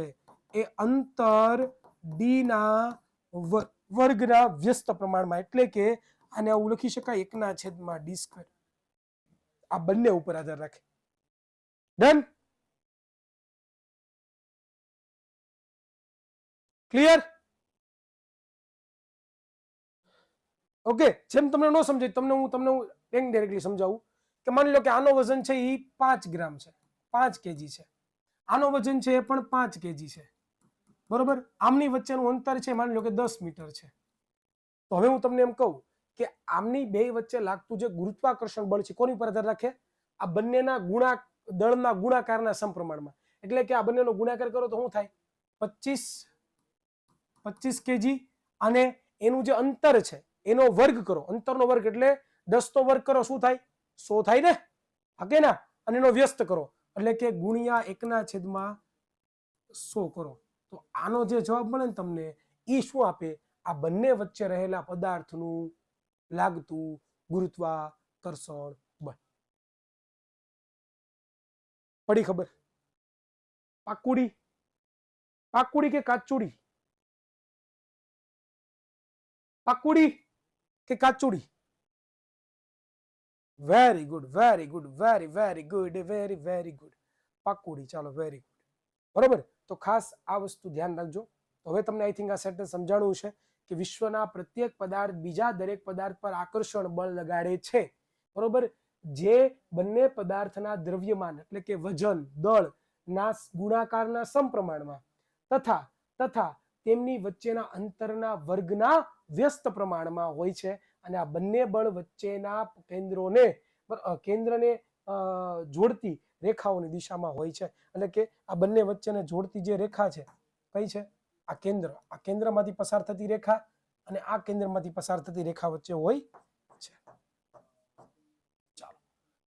એ અંતર ડી ના વર્ગના વ્યસ્ત પ્રમાણમાં. એટલે કે આને આવું લખી શકાય 1/d². આ બંને ઉપર આધાર રાખે. ડન? ક્લિયર? ઓકે, જેમ તમને ન સમજાય તમને હું ઇનડાયરેક્ટલી સમજાવું કે માની લો કે આનો વજન છે એ 5 ગ્રામ છે, 5 કેજી છે. આનો વજન છે એ પણ 5 કેજી છે, બરોબર? આમની વચ્ચેનું અંતર છે માની લો કે 10 મીટર છે. તો હવે હું તમને એમ કહું કે આમની બે વચ્ચે લાગતું જે ગુરુત્વાકર્ષણ બળ છે કોની પર આધાર રાખે? આ બંનેના દળના ગુણાકારના સમપ્રમાણમાં. એટલે કે આ બંનેનો ગુણાકાર કરો તો શું થાય? 25 કેજી, અને એનું જે અંતર છે એનો વર્ગ કરો, અંતરનો વર્ગ એટલે 10 નો વર્ગ કરો, શું થાય? 100 થાય ને? હકે ના? અને એનો વ્યસ્ત કરો એટલે કે ગુણ્યા 1/100 કરો. તો આનો જે જવાબ મળે ને તમને, એ શું આપે? આ બંને વચ્ચે રહેલા પદાર્થનું લાગતું ગુરુત્વાકર્ષણ બળ. પડી ખબર? પાકુડી કે કાચુડી? પાકુડી કે કાચુડી? Very good, very good, very good. પાકુડી, ચાલો, વેરી ગુડ. બરોબર? તો ખાસ આ વસ્તુ ધ્યાન રાખજો. હવે તમને આઈ થિંક આ સેન્ટેન્સ સમજાણું છે કે વિશ્વના પ્રત્યેક પદાર્થ બીજા દરેક પદાર્થ પર આકર્ષણ બળ લગાડે છે. બરોબર? જે બંને પદાર્થના દ્રવ્યમાન એટલે કે વજન, દળ ના ગુણાકારના સમપ્રમાણમાં તથા તેમની વચ્ચેના અંતરના વર્ગના વ્યસ્ત પ્રમાણમાં હોય છે. અને આ બંને બળ વચ્ચેના કેન્દ્રને જોડતી રેખાઓની દિશામાં હોય છે. એટલે કે આ બંને વચ્ચેને જોડતી જે રેખા છે કઈ છે? આ કેન્દ્રમાંથી પસાર થતી રેખા અને આ કેન્દ્રમાંથી પસાર થતી રેખા વચ્ચે હોય છે. ચાલો,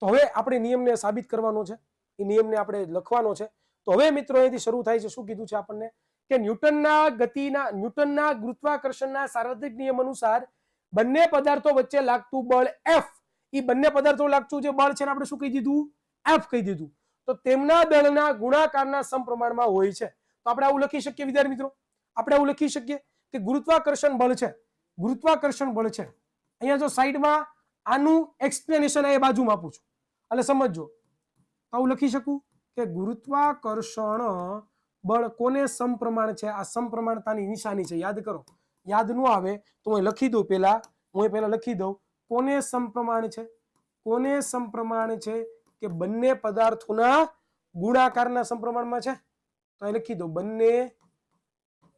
તો હવે આપણે નિયમને સાબિત કરવાનો છે, એ નિયમને આપણે લખવાનો છે. તો હવે મિત્રો અહીંથી શરૂ થાય છે. શું કીધું છે આપણને? કે ન્યૂટનના ગુરુત્વાકર્ષણના સાર્વત્રિક નિયમ અનુસાર બંને પદાર્થો વચ્ચે લાગતું બળ F, એ બંને પદાર્થો લાગતું જે બળ છે આપણે શું કહી દીધું? F કહી દીધું. તો તેમના દળના ગુણાકારના સમપ્રમાણમાં હોય છે. તો આપણે આવું લખી શકીએ વિદ્યાર્થી મિત્રો, આપણે આવું લખી શકીએ કે ગુરુત્વાકર્ષણ બળ છે, અહીંયા જો સાઈડમાં આનું એક્સપ્લેનેશન આ બાજુમાં આપું છું એટલે સમજજો. આવું લખી શકું કે ગુરુત્વાકર્ષણ બળ કોને સમપ્રમાણ છે? આ સમપ્રમાણતાની નિશાની છે, યાદ કરો. યાદ ન આવે તો હું લખી દઉં, પહેલા લખી દઉં કોને સમપ્રમાણ છે. કોને સમપ્રમાણ છે? કે બંને પદાર્થોના ગુણાકારના સમપ્રમાણમાં છે. તો અહીં લખી દો બંને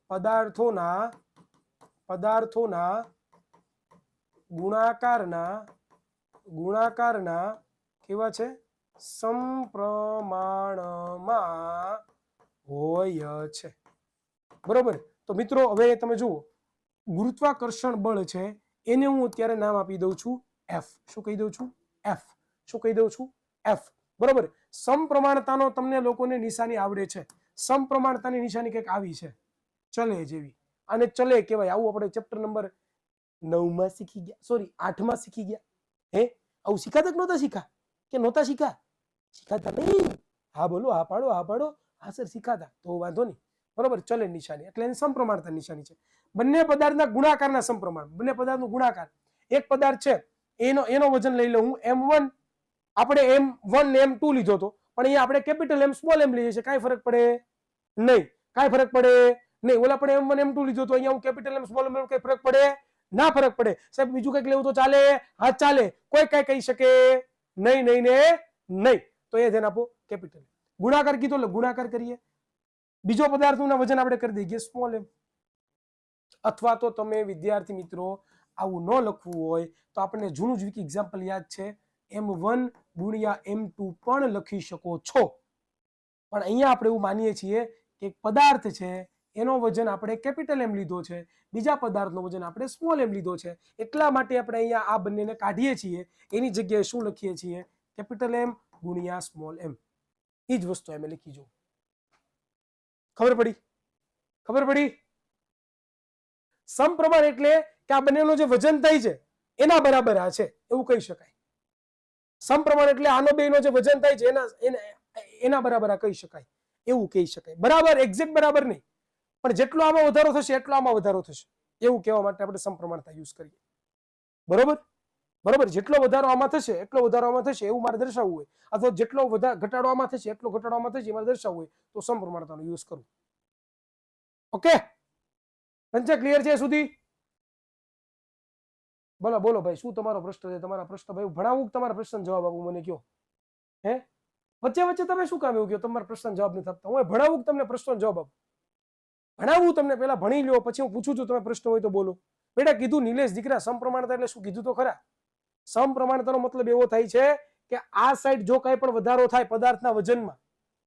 પદાર્થોના ગુણાકારના કેવા છે? સમપ્રમાણમાં હોય છે. બરોબર? તો મિત્રો હવે તમે જુઓ, ગુરુત્વાકર્ષણ બળ છે એને હું અત્યારે નામ આપી દઉં છું F. શું કહી દઉં છું? F. બરોબર? સમપ્રમાણતાનો તમને લોકોને નિશાની આવડે છે. સમપ્રમાણતાની નિશાની કંઈક આવી છે, ચલે જેવી. આને ચલે કહેવાય. આવું આપણે ચેપ્ટર નંબર 9 માં શીખી ગયા, સોરી 8 માં શીખી ગયા. આવું શીખાતા કે નહોતા શીખા? કે નહોતા શીખાતા નહીં? હા બોલો, હા પાડો, હા પાડો. હા સર શીખાતા, તો વાંધો નહીં. બરોબર, ચલે નિશાની એટલે એની સમપ્રમાણતા નિશાની છે. બંને પદાર્થના ગુણાકારના સમપ્રમાણ, બંને પદાર્થનો ગુણાકાર. એક પદાર્થ છે એનો વજન લઈ લો હું m1, આપણે m1 ને m2 લીધો હતો, પણ અહીંયા આપણે કેપિટલ M સ્મોલ m લઈએ છીએ, કાંઈ ફરક પડે નહીં, કાંઈ ફરક પડે નહીં. ઓલા આપણે m1 m2 લીધો હતો, અહીંયા હું કેપિટલ M સ્મોલ m, કઈ ફરક પડે ના ફરક પડે. સાહેબ બીજું કંઈક લેવું તો ચાલે? હા ચાલે, કોઈ કઈ કહી શકે નહીં, નહીં ને નહીં. તો એ ધ્યાન આપો, કેપિટલ. ગુણાકાર કીધો એટલે ગુણાકાર કરીએ. બીજો પદાર્થનું વજન આપણે કરી દઈએ સ્મોલ m. અથવા તો તમે વિદ્યાર્થી મિત્રો આવું ન લખવું હોય તો આપણને જૂનું જ એક્ઝામ્પલ યાદ છે, m1 ગુણ્યા m2 પણ લખી શકો છો. પણ અહીંયા આપણે એવું માનીએ છીએ કે પદાર્થ છે એનો વજન આપણે કેપિટલ M લીધો છે, બીજા પદાર્થનો વજન આપણે સ્મોલ m લીધો છે, એટલા માટે આપણે અહીંયા આ બંનેને કાઢીએ છીએ. એની જગ્યાએ શું લખીએ છીએ? કેપિટલ M ગુણ્યા સ્મોલ m. એ જ વસ્તુ અમે લખી જો. ખબર પડી? ખબર પડી? સમપ્રમાણ એટલે કે આ બંનેનો જે વજન થાય છે એના બરાબર આ છે એવું કહી શકાય. સમપ્રમાણ એટલે આનો બેનો જે વજન થાય છે એના બરાબર આ કહી શકાય, એવું કહી શકાય. બરાબર, એક્ઝેક્ટ બરાબર નહીં, પણ જેટલો આમાં વધારો થશે એટલો આમાં વધારો થશે, એવું કહેવા માટે આપણે સમપ્રમાણતા યુઝ કરીએ. બરોબર? બરોબર, જેટલો વધારો આમાં થશે એટલો વધારો આમાં થશે એવું મારે દર્શાવવું હોય, અથવા જેટલો ઘટાડો આમાં થશે એટલો ઘટાડો આમાં થશે મારે દર્શાવવું હોય તો સમપ્રમાણતાનો યુઝ કરું. ઓકે, પંચા ક્લિયર છે સુધી? બોલો બોલો ભાઈ, શું તમારો પ્રશ્ન છે? તમારા પ્રશ્ન ભાઈ ભણાવું, તમારા પ્રશ્ન જવાબ આપું, મને કયો. હે વચ્ચે વચ્ચે તમે શું કામ એવું કહો તમારા પ્રશ્ન જવાબ નથી આપતા? હું ભણાવું તમને પ્રશ્ન જવાબ આપું? ભણાવું તમને, પહેલા ભણી લ્યો, પછી હું પૂછું છું, તમે પ્રશ્ન હોય તો બોલો. બેટા કીધું નિલેશ દીકરા, સમપ્રમાણતા એટલે શું કીધું તો ખરા. સમપ્રમાણતાનો મતલબ એવો થાય છે કે આ સાઈડ જો કંઈ પણ વધારો થાય પદાર્થના વજનમાં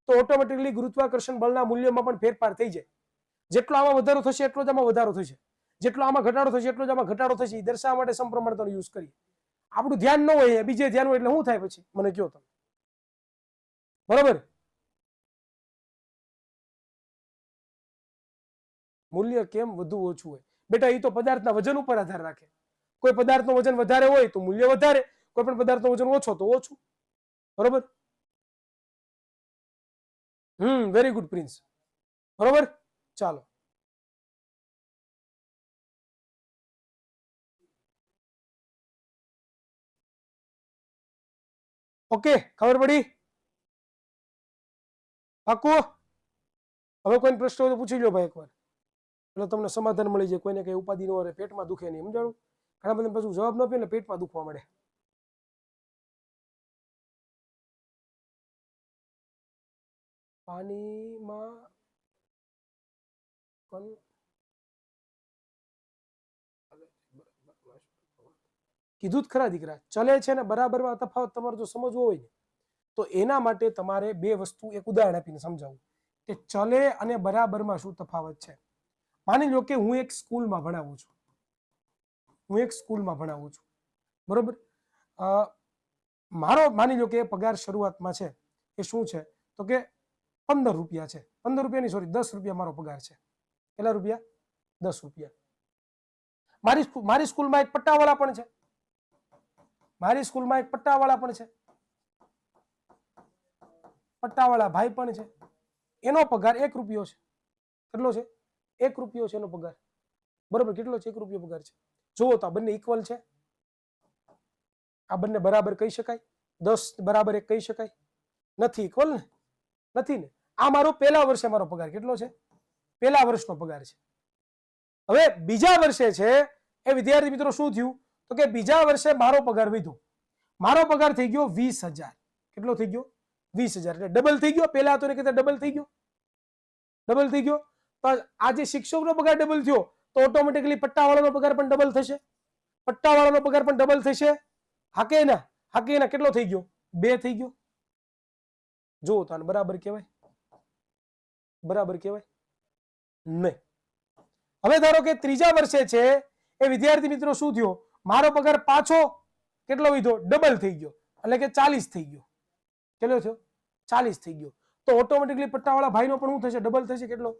તો ઓટોમેટિકલી ગુરુત્વાકર્ષણ બળના મૂલ્યમાં પણ ફેરફાર થઈ જાય. જેટલો આમાં વધારો થશે એટલો જ આમાં વધારો થશે, જેટલો આમાં ઘટાડો થશે એટલો જ આમાં ઘટાડો થશે. એ દર્શાવવા માટે સમપ્રમાણતાનો યુઝ કરીએ. આપણું ધ્યાન ન હોય, બીજે ધ્યાન હોય એટલે શું થાય પછી મને કહો તમે. બરોબર? મૂલ્ય કેમ વધુ ઓછું હોય? બેટા એ તો પદાર્થના વજન ઉપર આધાર રાખે. કોઈ પદાર્થનું વજન વધારે હોય તો મૂલ્ય વધારે, કોઈ પણ પદાર્થનું વજન ઓછો તો ઓછું. બરોબર? Very good prince. બરોબર, ચાલો. ઓકે, ખબર પડી? પાકું? હવે કોઈ પ્રશ્ન હોય તો પૂછી લો ભાઈ એકવાર, એટલે તમને સમાધાન મળી જાય. કોઈને કઈ ઉપાધિ ન હોય, પેટમાં દુખે નહીં. સમજાણું? ઘણા બધા પાછું જવાબ ન આપે એટલે પેટમાં દુખવા મળે. પાણીમાં કીધું જ ખરા દીકરા, ચલે છે ને બરાબરમાં તફાવત તમારે જો સમજવો હોય ને તો એના માટે તમારે બે વસ્તુ, એક ઉદાહરણ આપીને સમજાવું કે ચલે અને બરાબરમાં શું તફાવત છે. માની લો કે હું એક સ્કૂલમાં ભણાવું છું, બરોબર? મારો માની લો કે પગાર શરૂઆતમાં છે એ શું છે તો કે 15 રૂપિયા છે. 15 રૂપિયાની સોરી 10 રૂપિયા મારો પગાર છે. કેટલા રૂપિયા? 10 રૂપિયા. મારી સ્કૂલમાં એક પટ્ટાવાળા પણ છે, પટ્ટાવાળા ભાઈ પણ છે. એનો પગાર 1 રૂપિયો છે. કેટલો છે? 1 રૂપિયો છે એનો પગાર. બરોબર, કેટલો છે? 1 રૂપિયો પગાર છે. જુઓ તો આ બંને ઇક્વલ છે? આ બંને બરાબર કહી શકાય? 10 બરાબર 1 કહી શકાય? નથી ઇક્વલ ને, નથી ને. આ મારો પહેલા વર્ષે મારો પગાર કેટલો છે? પહેલા વર્ષનો પગાર છે. હવે બીજા વર્ષે છે એ વિદ્યાર્થી મિત્રો શું થયું તો કે બીજા વર્ષે મારો પગાર વધ્યો. મારો પગાર થઈ ગયો 20,000. કેટલો થઈ ગયો? 20,000. એટલે ડબલ થઈ ગયો. પહેલા હતો ને કીધું ડબલ થઈ ગયો. તો આ જે શિક્ષકનો પગાર ડબલ થયો તો ઓટોમેટિકલી પટ્ટાવાળાનો પગાર પણ ડબલ થશે. હાકે ના કેટલો થઈ ગયો? 2 થઈ ગયો. જુઓ તો આને બરાબર કહેવાય? નહીં. હવે ધારો કે ત્રીજા વર્ષે છે એ વિદ્યાર્થી મિત્રો શું થયો? મારો પગાર પાછો કેટલો વધ્યો? ડબલ થઈ ગયો, એટલે કે 40 થઈ ગયો. કેટલો થયો? 40 થઈ ગયો. તો ઓટોમેટિકલી પટ્ટાવાળા ભાઈનો પણ શું થશે? ડબલ થશે. કેટલો?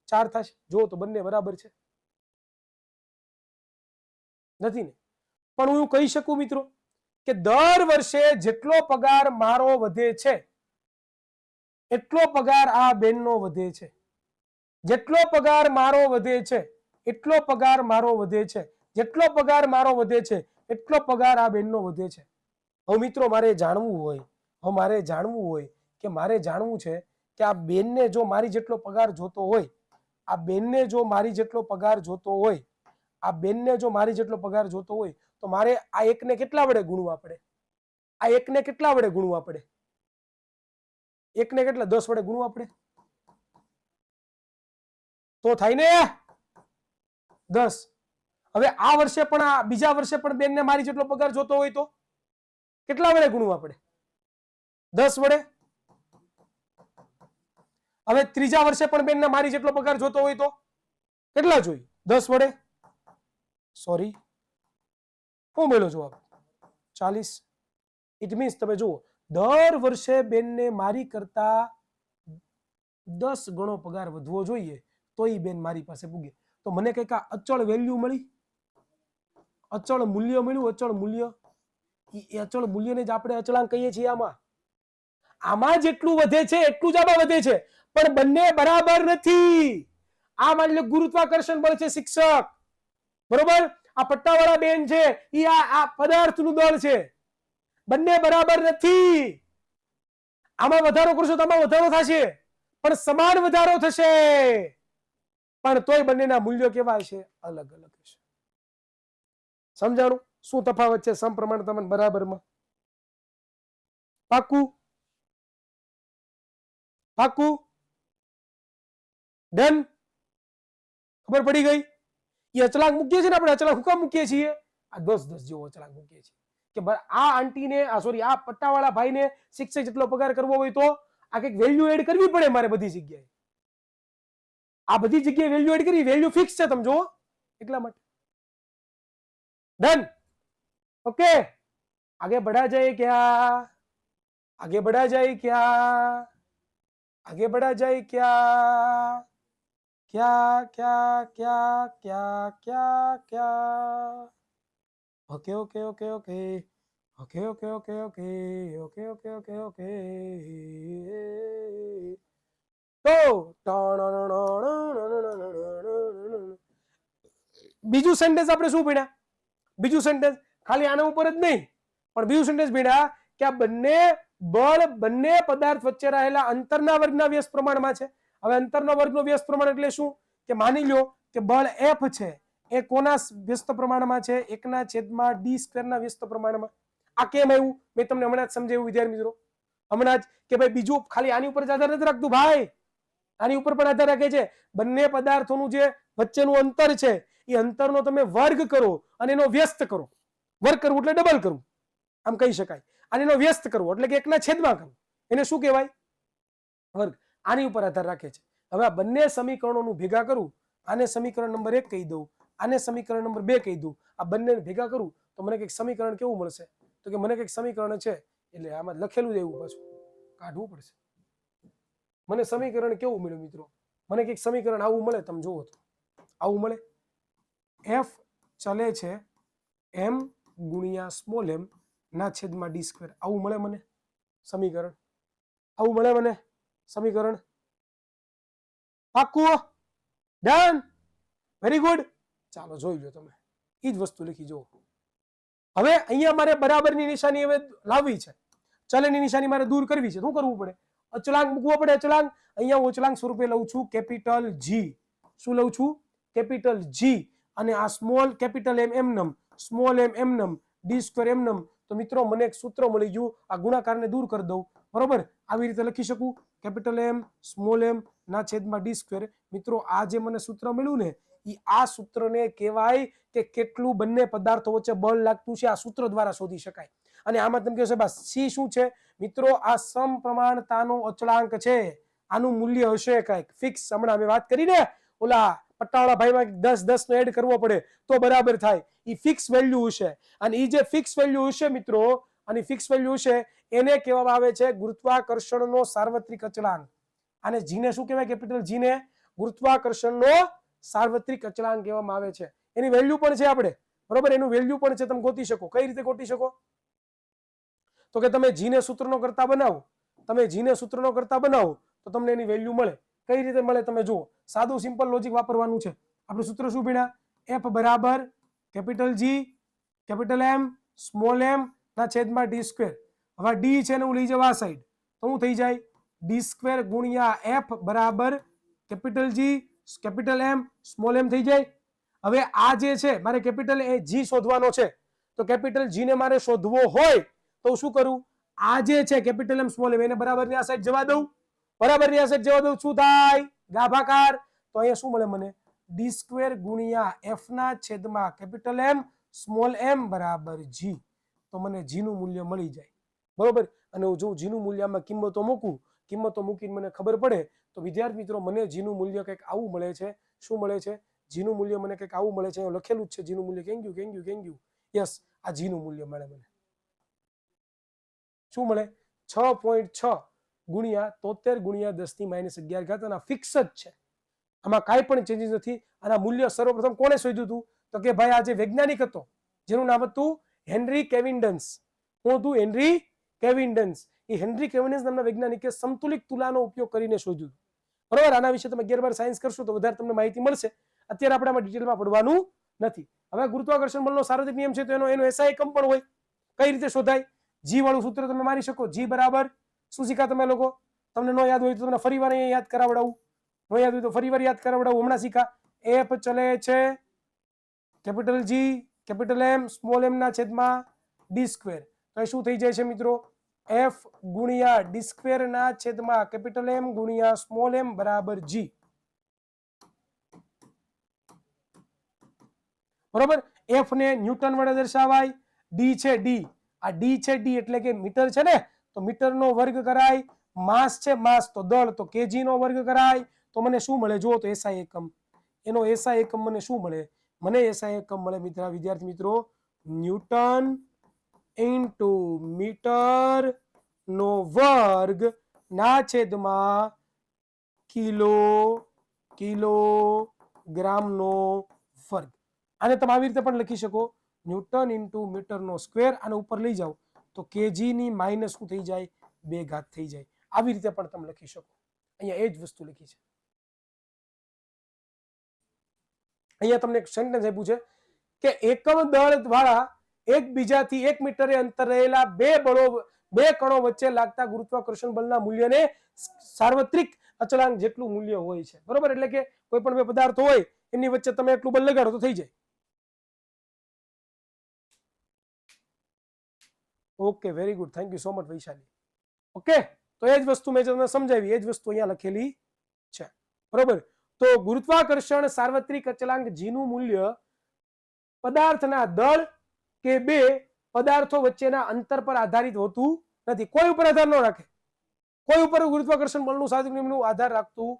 4 થશે. જો તો બંને બરાબર છે? નથી ને. પણ હું કહી શકું મિત્રો કે દર વર્ષે જેટલો પગાર મારો વધે છે એટલો પગાર આ બેનનો વધે છે. જેટલો પગાર મારો વધે છે એટલો પગાર મારો વધે છે. જેટલો પગાર મારો વધે છે એટલો પગાર આ બેનનો વધે છે. હવે મિત્રો મારે જાણવું હોય કે મારે જાણવું છે કે આ બેનને જો મારી જેટલો પગાર જોતો હોય, આ બેનને જો મારી જેટલો પગાર જોતો હોય, આ બેનને જો મારી જેટલો પગાર જોતો હોય તો મારે આ એકને કેટલા વડે ગુણવા પડે? આ એકને કેટલા વડે ગુણવા પડે? એકને કેટલા 10 વડે ગુણવા પડે તો થાય ને 10. હવે આ વર્ષે પણ આ બીજા વર્ષે પણ બેનને મારી જેટલો પગાર જોતો હોય તો કેટલા વડે ગુણવા પડે? 10 વડે. હવે ત્રીજા વર્ષે પણ બેનને મારી જેટલો પગાર જોતો હોય તો કેટલા જોઈએ? 10 વડે. સોરી, શું મળ્યો જવાબ? 40. ઇટ મીન્સ તમે જુઓ, દર વર્ષે બેનને મારી કરતા 10 ગણો પગાર વધવો જોઈએ તો એ બેન મારી પાસે પૂગે. તો મને કઈક આ અચળ વેલ્યુ મળી, અચળ મૂલ્ય મળ્યું. અચળ મૂલ્ય, એ અચળ મૂલ્યને જ આપણે અચળાંક કહીએ છીએ. આમાં જેટલું વધે છે એટલું જ આમાં વધે છે, પણ બંને બરાબર નથી. આ માની લો ગુરુત્વાકર્ષણ બળ છે શિક્ષક, બરોબર? આ પટ્ટાવાળા બેન છે એ આ પદાર્થનું દળ છે. બંને બરાબર નથી. આમાં વધારો કરશો તો આમાં વધારો થશે, પણ સમાન વધારો થશે, પણ તોય બંનેના મૂલ્યો કેવા હશે? અલગ અલગ હશે. સમજાણું? શું તફાવત છે સમપ્રમાણતા અને બરાબરમાં? પાકું? પાકું? ડન? ખબર પડી ગઈ? એ અચળાંક મૂકીએ છીએ ને આપણે, અચળાંક શું કામ મૂકીએ છીએ? આ 10 જેવો અચળાંક મૂકીએ છીએ કે આ આંટીને આ પટ્ટાવાળા ભાઈને શિક્ષક જેટલો પગાર કરવો હોય તો આ કંઈક વેલ્યુ એડ કરવી પડે મારે બધી જગ્યાએ. આ બધી જગ્યાએ વેલ્યુ એડ કરી, વેલ્યુ ફિક્સ છે તમે જુઓ એટલા માટે. डन? ओके, आगे बढ़ा जाए क्या? आगे बढ़ा जाए क्या? आगे बढ़ा जाए क्या? क्या क्या क्या क्या क्या क्या? Okay okay okay okay okay okay okay okay okay okay okay okay. તો બીજું સેન્ટેન્સ આપણે શું ભણ્યા? બીજું સેન્ટેન્સ ખાલી આના ઉપર જ નહીં, પણ બીજું સેન્ટેન્સ ભણ્યા કે આ બંને બળ બંને પદાર્થ વચ્ચે રહેલા અંતરના વર્ગના વ્યસ્ત પ્રમાણમાં છે. હવે અંતરના વર્ગનો વ્યસ્ત પ્રમાણ એટલે શું? કે માની લો કે બળ F છે એ કોના વ્યસ્ત પ્રમાણમાં છે? 1/d² ના વ્યસ્ત પ્રમાણમાં. આ કેમ આવ્યું? મેં તમને હમણાં જ સમજાવ્યું વિદ્યાર્થી મિત્રો, હમણાં જ કે ભાઈ બીજું ખાલી આની ઉપર જ આધાર નથી રાખતું ભાઈ, આની ઉપર પણ આધાર રાખે છે. બંને પદાર્થોનું જે વચ્ચેનું અંતર છે એ અંતરનો તમે વર્ગ કરો અને એનો વ્યસ્ત કરો. વર્ગ કરવું એટલે ડબલ કરવું, આમ કહી શકાય. અને એનો વ્યસ્ત કરવો એટલે કે 1/છેદમાં કરવું, એને શું કહેવાય? વર્ગ. આની ઉપર આધાર રાખે છે. હવે આ બંને સમીકરણોનું ભેગા કરું, આને સમીકરણ નંબર 1 કહી દઉં, આને સમીકરણ નંબર 2 કહી દઉં, આ બંને ભેગા કરું તો મને કંઈક સમીકરણ કેવું મળશે? તો કે મને કંઈક સમીકરણ છે, એટલે આમાં લખેલું જ એવું પાછું કાઢવું પડશે. મને સમીકરણ કેવું મળ્યું મિત્રો? મને કંઈક સમીકરણ આવું મળે, તમે જુઓ તો આવું મળે. F ચલે છે m ગુણ્યા સ્મોલ m ના છેદમાં d². આવું મળે મને સમીકરણ, આવું મળે મને સમીકરણ. પાક્કું? ડન? Very good. ચાલો જોઈ લો તમે, એ જ વસ્તુ લખી જુઓ. હવે અહીંયા મારે બરાબરની નિશાની હવે લાવવી છે, ચલની નિશાની મારે દૂર કરવી છે. શું કરવું પડે? અચળાંક મૂકવો પડે. અચળાંક અહીંયા હું અચળાંક સ્વરૂપે લઉં છું કેપિટલ G. શું લઉં છું? Capital G. અને આ સ્મોલ કેપિટલ M એમનમ, સ્મોલ m એમનમ, d² એમનમ. તો મિત્રો મને એક સૂત્ર મળી ગયું, આ ગુણાકારને દૂર કરી દઉં, બરોબર? આવી રીતે લખી શકું કેપિટલ M સ્મોલ m ના છેદમાં d². મિત્રો આ જે મને સૂત્ર મળ્યું ને, એ આ સૂત્રને કહેવાય કે કેટલું બંને પદાર્થો વચ્ચે બળ લાગતું છે, આ સૂત્ર દ્વારા શોધી શકાય. અને આમાં તમે કહેશો બસ C શું છે? મિત્રો આ સમપ્રમાણતાનો અચળાંક છે. આનું મૂલ્ય હશે કંઈક ફિક્સ. હમણાં અમે વાત કરી ને ઓલા પટ્ટાવાળા ભાઈમાં 10 નો એડ કરવો પડે તો બરાબર થાય, એ ફિક્સ વેલ્યુ હશે. અને એ જે ફિક્સ વેલ્યુ હશે મિત્રો, અને ફિક્સ વેલ્યુ હશે એને કહેવામાં આવે છે ગુરુત્વાકર્ષણનો સાર્વત્રિક અચળાંક. અને જીને શું કહેવાય? કેપિટલ જીને ગુરુત્વાકર્ષણનો સાર્વત્રિક અચળાંક કહેવામાં આવે છે. એની વેલ્યુ પણ છે આપણે, બરોબર? એનું વેલ્યુ પણ છે, તમે ગોતી શકો. કઈ રીતે ગોતી શકો? તો કે તમે g ને સૂત્રનો કરતા બનાવો, તમે g ને સૂત્રનો કરતા બનાવો તો તમને એની વેલ્યુ મળે. કઈ રીતે મળે તમે જુઓ, સાદું સિમ્પલ લોજિક વાપરવાનું છે. આપણે સૂત્ર શું ભણ્યા? f બરાબર capital G capital M small m ના છેદમાં d સ્ક્વેર. હવે d છે ને હું લઈ જવા આ સાઈડ તો શું થઈ જાય? d સ્ક્વેર ગુણ્યા f બરાબર capital G capital M small m થઈ જાય. હવે આ જે છે મારે કેપિટલ G શોધવાનો છે, તો કેપિટલ G ને મારે શોધવો હોય તો શું કરું? આ જે છે કેપિટલ M સ્મોલ m એને બરાબર ની આ સાઈડ જવા દઉં, બરાબર ની આ સાઈડ જવા દઉં, શું થાય? ગાભાકાર. તો અહીંયા શું મળે મને? d સ્ક્વેર ગુણ્યા f ના છેદમાં કેપિટલ M સ્મોલ m બરાબર g. તો મને g નું મૂલ્ય મળી જાય. બરોબર. અને જો g નું મૂલ્યમાં કિંમતો મૂકું, કિંમતો મૂકીને મને ખબર પડે તો વિદ્યાર્થી મિત્રો મને g નું મૂલ્ય કંઈક આવું મળે છે. શું મળે છે? g નું મૂલ્ય મને કંઈક આવું મળે છે. અહીં લખેલું જ છે g નું મૂલ્ય. કેમ ગયું? યસ, આ g નું મૂલ્ય મળે મને. શું મળે? 6.6 ગુણ્યા 73 ગુણ્યા 10⁻11 અને ફિક્સ જ છે, આમાં કાંઈ પણ ચેન્જીસ નથી. અને મૂલ્ય સર્વપ્રથમ કોણે શોધ્યું હતું? તો કે ભાઈ આ જે વૈજ્ઞાનિક હતો જેનું નામ હતું હેનરી કેવિન્ડન્સ. કોણ હતું? હેનરી કેવિન્ડન્સ. એ હેનરી કેવિન્ડન્સ નામના વૈજ્ઞાનિકે સમતુલિત તુલાનો ઉપયોગ કરીને શોધ્યું. બરોબર. આના વિશે તમે 11 સાયન્સ કરશો તો વધારે તમને માહિતી મળશે. અત્યારે આપણે આમાં ડિટેલમાં પડવાનું નથી. હવે ગુરુત્વાકર્ષણ બળનો સાર્વત્રિક નિયમ છે તો એનો SI એકમ પણ હોય. કઈ રીતે શોધાય? g વાળું સૂત્ર તમે મારી શકો. g બરાબર શું શીખ્યા તમે લોકો? તમને ન યાદ હોય તો તમને ફરી વાર અહીંયા યાદ કરાવડાવું. ન યાદ હોય તો ફરી વાર યાદ કરાવડાવું. હમણાં શીખા. f ચલે છે capital G capital M small m ના છેદમાં d સ્ક્વેર. તો શું થઈ જાય છે મિત્રો? f ગુણ્યા d સ્ક્વેર ના છેદમાં કેપિટલ M ગુણ્યા સ્મોલ m બરાબર g. બરોબર. f ને ન્યૂટન વડે દર્શાવાય. d છે d, આ d છે d એટલે કે મીટર છે ને, તો મીટર નો વર્ગ કરાય. માસ છે માસ તો દળ તો kg નો વર્ગ કરાય. તો મને શું મળે? જુઓ તો SI એકમ. એનો SI એકમ મને શું મળે? મને SI એકમ મળે વિદ્યાર્થી મિત્રો ન્યૂટન ઇન્ટુ મીટર નો વર્ગ ના છેદમાં કિલોગ્રામ નો વર્ગ. આને તમે આવી રીતે પણ લખી શકો, ન્યૂટન ઇન્ટુ મીટર નો સ્ક્વેર. આને ઉપર લઈ જાઓ તો kg ની માઇનસ શું થઈ જાય? 2 ઘાત થઈ જાય. આવી રીતે પણ તમે લખી શકો. અહીંયા એ જ વસ્તુ લખી છે. અહીંયા તમને એક સેન્ટેન્સ આપ્યું છે કે એકમ દળ દ્વારા એકબીજાથી 1 મીટરે અંતર રહેલા બે કણો વચ્ચે લાગતા ગુરુત્વાકર્ષણ બળના મૂલ્યને સાર્વત્રિક અચળાંક જેટલું મૂલ્ય હોય છે. બરોબર. એટલે કે કોઈ પણ બે પદાર્થો હોય એમની વચ્ચે તમે એટલું બળ લગાડો તો થઈ જાય. Okay, very good. Thank you so much Vaishali. Okay, તો એ જ વસ્તુ મેં તમને સમજાવી, એ જ વસ્તુ અહીંયા લખેલી છે. બરોબર. તો ગુરુત્વાકર્ષણ સાર્વત્રિક અચળાંક g નું મૂલ્ય પદાર્થના દળ કે બે પદાર્થો વચ્ચેના અંતર પર આધારિત હોતું નથી. કોઈ ઉપર આધાર ન રાખે. કોઈ ઉપર ગુરુત્વાકર્ષણ બળનું સાર્વત્રિક નિયમનું આધાર રાખતું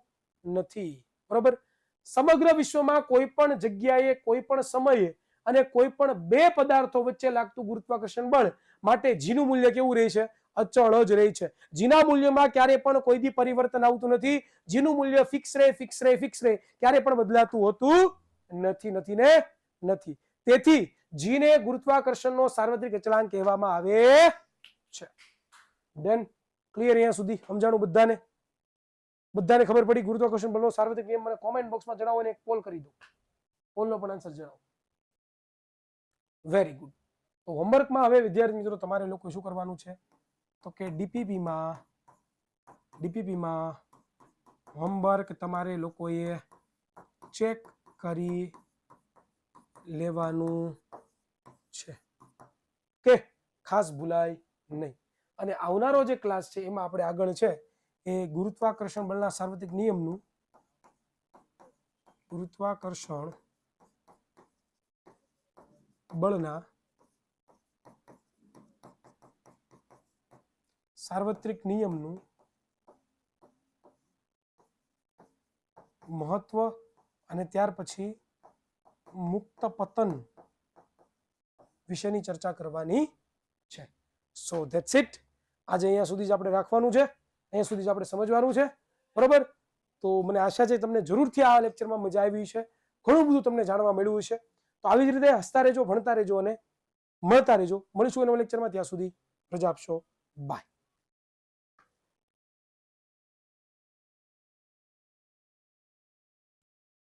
નથી. બરોબર. સમગ્ર વિશ્વમાં કોઈ પણ જગ્યાએ કોઈ પણ સમયે અને કોઈ પણ બે પદાર્થો વચ્ચે લાગતું ગુરુત્વાકર્ષણ બળ માટે g નું મૂલ્ય કેવું રહે છે? અચળ જ રહે છે. g ના મૂલ્યમાં ક્યારે પણ કોઈ દી પરિવર્તન આવતું નથી. g નું મૂલ્ય ફિક્સ રહે. ક્યારે પણ બદલાતું હોતું નથી. તેથી g ને ગુરુત્વાકર્ષણનો સાર્વત્રિક અચળાંક કહેવામાં આવે છે. ધેન ક્લિયર અહીંયા સુધી સમજાણું બધાને? બધાને ખબર પડી ગુરુત્વાકર્ષણ બળનો સાર્વત્રિક નિયમ? મને કોમેન્ટ બોક્સમાં જણાવો અને એક પોલ કરી દો. પોલનો પણ આન્સર જણાવો. Very good. તો હોમવર્કમાં હવે વિદ્યાર્થી મિત્રો તમારે લોકો શું કરવાનું છે તો કે ડીપીપીમાં હોમવર્ક તમારે લોકોએ ચેક કરી લેવાનું છે કે ખાસ ભૂલાય નહીં. અને આવનારો જે ક્લાસ છે એમાં આપણે આગળ છે એ ગુરુત્વાકર્ષણ બળના સાર્વત્રિક નિયમનું ગુરુત્વાકર્ષણ બળના સાર્વત્રિક નિયમનું મહત્વ અને ત્યાર પછી મુક્ત પતન વિશેની ચર્ચા કરવાની છે. સો ધેટ્સ ઇટ. આજે અહીંયા સુધી જ આપણે રાખવાનું છે, અહીંયા સુધી જ આપણે સમજવાનું છે. બરોબર. તો મને આશા છે તમને જરૂરથી આ લેક્ચરમાં મજા આવી છે, ઘણું બધું તમને જાણવા મળ્યું છે. તો આવી જ રીતે હસતા રહેજો, ભણતા રહેજો અને મળતા રહેજો. મળીશું નવા લેક્ચરમાં. ત્યાં સુધી રજા આપશો. બાય.